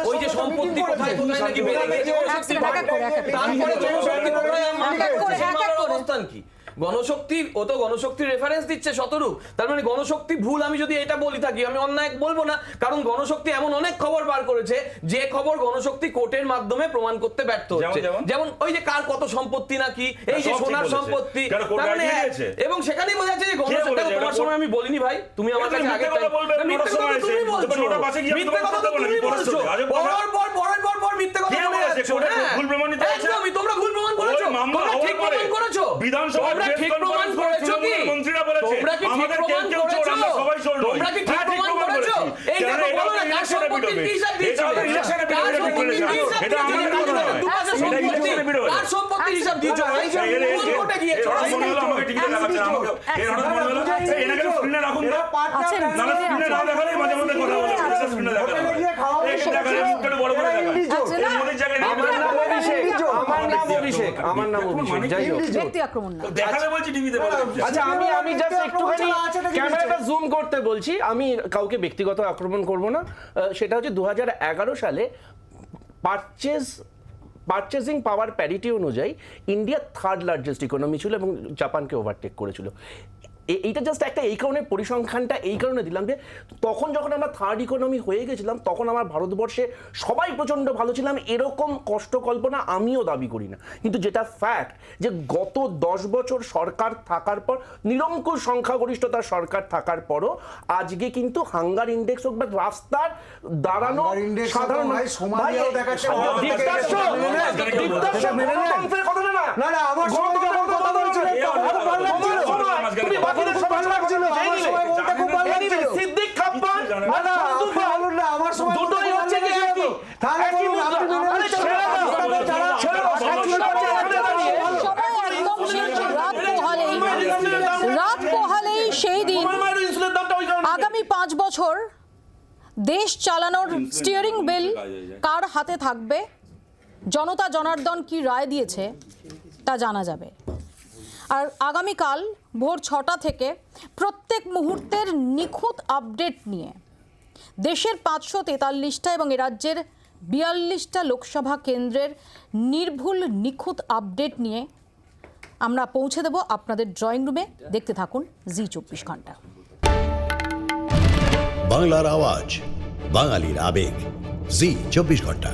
Speaker 8: ওই যে সম্পত্তি কোথায় কোথায় নাকি বেড়ে গেছে, অবস্থান কি? গণশক্তি, ও তো গণশক্তির রেফারেন্স দিচ্ছে শতরূ, তার মানে গণশক্তি ভুল আমি যদি এটা বলি থাকি, আমি অন্যায় বলবো না, কারণ গণশক্তি এমন অনেক খবর বার করেছে যে খবর গণশক্তি কোর্টের মাধ্যমে প্রমাণ করতে ব্যর্থ হচ্ছে। যেমন ওই যে কার কত সম্পত্তি নাকি, এই যে সোনার সম্পত্তি, এবং সেখানেই বোঝা যাচ্ছে যে গণশক্তি তোমার সময় আমি বলিনি ভাই, তুমি আমার কাছে আগে মিথ্যে কথা তুমি বলছো, মিথ্যে কথা তুমি বলছো, পরের পর মিথ্যে কথা বলে যাচ্ছো। একদমই তোমরা ভুল প্রমাণ করেছো, তোমরা ঠিক প্রমাণ করেছো, তোমরা ঠিক প্রমাণ করেছো কি? তোমরা কি ঠিক প্রমাণ করেছো? তোমরা কি ঠিক প্রমাণ করেছো? এই দেখো বলো না কার সম্পত্তির কি হিসাব দিয়েছো? কার সম্পত্তির কি হিসাব দিয়েছো? দুপাশে সম্পত্তি, কার সম্পত্তির হিসাব দিয়েছো? কোন কোর্টে গিয়েছো?
Speaker 10: আমাকে টিকিট দেখাচ্ছে, আমাকে এর হঠাৎ মনে হলো এনাকে স্ক্রিনে রাখুন তো,
Speaker 2: আচ্ছা
Speaker 10: না স্ক্রিনে না দেখালে মাঝে মধ্যে কথা বলে, স্ক্রিনে দেখালে এই দেখালে মুখটা বড় করে দেখাচ্ছে, এর মধ্যে জায়গায়
Speaker 11: আমার নাম অভিষেক, যাই হোক
Speaker 2: ব্যক্তি আক্রমণ না
Speaker 10: দেখালে বলছি টিভিতে বলে।
Speaker 11: আচ্ছা আমি জাস্ট একটুখানি ক্যামেরাটা জুম করতে বলছি, আমি কাউকে ব্যক্তিগত আক্রমণ করব না। সেটা হচ্ছে 2011 সালে পারচেজিং পাওয়ার প্যারিটি অনুযায়ী ইন্ডিয়া থার্ড লার্জেস্ট ইকোনমি ছিল এবং জাপানকে ওভারটেক করেছিল। এইটা জাস্ট একটা এই কারণে পরিসংখ্যানটা এই কারণে দিলাম যে তখন যখন আমরা থার্ড ইকোনমি হয়ে গেছিলাম তখন আমার ভারতবর্ষে সবাই প্রচণ্ড ভালো ছিলাম, এরকম কষ্ট কল্পনা আমিও দাবি করি না। কিন্তু যেটা ফ্যাক্ট যে গত 10 বছর সরকার থাকার পর, নিরঙ্কুশ সংখ্যাগরিষ্ঠতার সরকার থাকার পরও আজকে কিন্তু হাঙ্গার ইন্ডেক্স হোক বা রাস্তার দাঁড়ানো সাধারণ
Speaker 2: রাত পোহালেই সেই দিন আগামী 5 বছর দেশ চালানোর স্টিয়ারিং হুইল কার হাতে থাকবে, জনতা জনার্দন কি রায় দিয়েছে তা জানা যাবে। আর আগামীকাল ভোর 6টা থেকে প্রত্যেক মুহূর্তের নিখুঁত আপডেট নিয়ে দেশের 543টা এবং এ রাজ্যের 42টা লোকসভা কেন্দ্রের নির্ভুল নিখুঁত আপডেট নিয়ে আমরা পৌঁছে দেব আপনাদের ড্রয়িং রুমে। দেখতে থাকুন জি24 ঘন্টা।
Speaker 15: বাংলার আওয়াজ, বাঙালির আবেগ, জি24 ঘন্টা।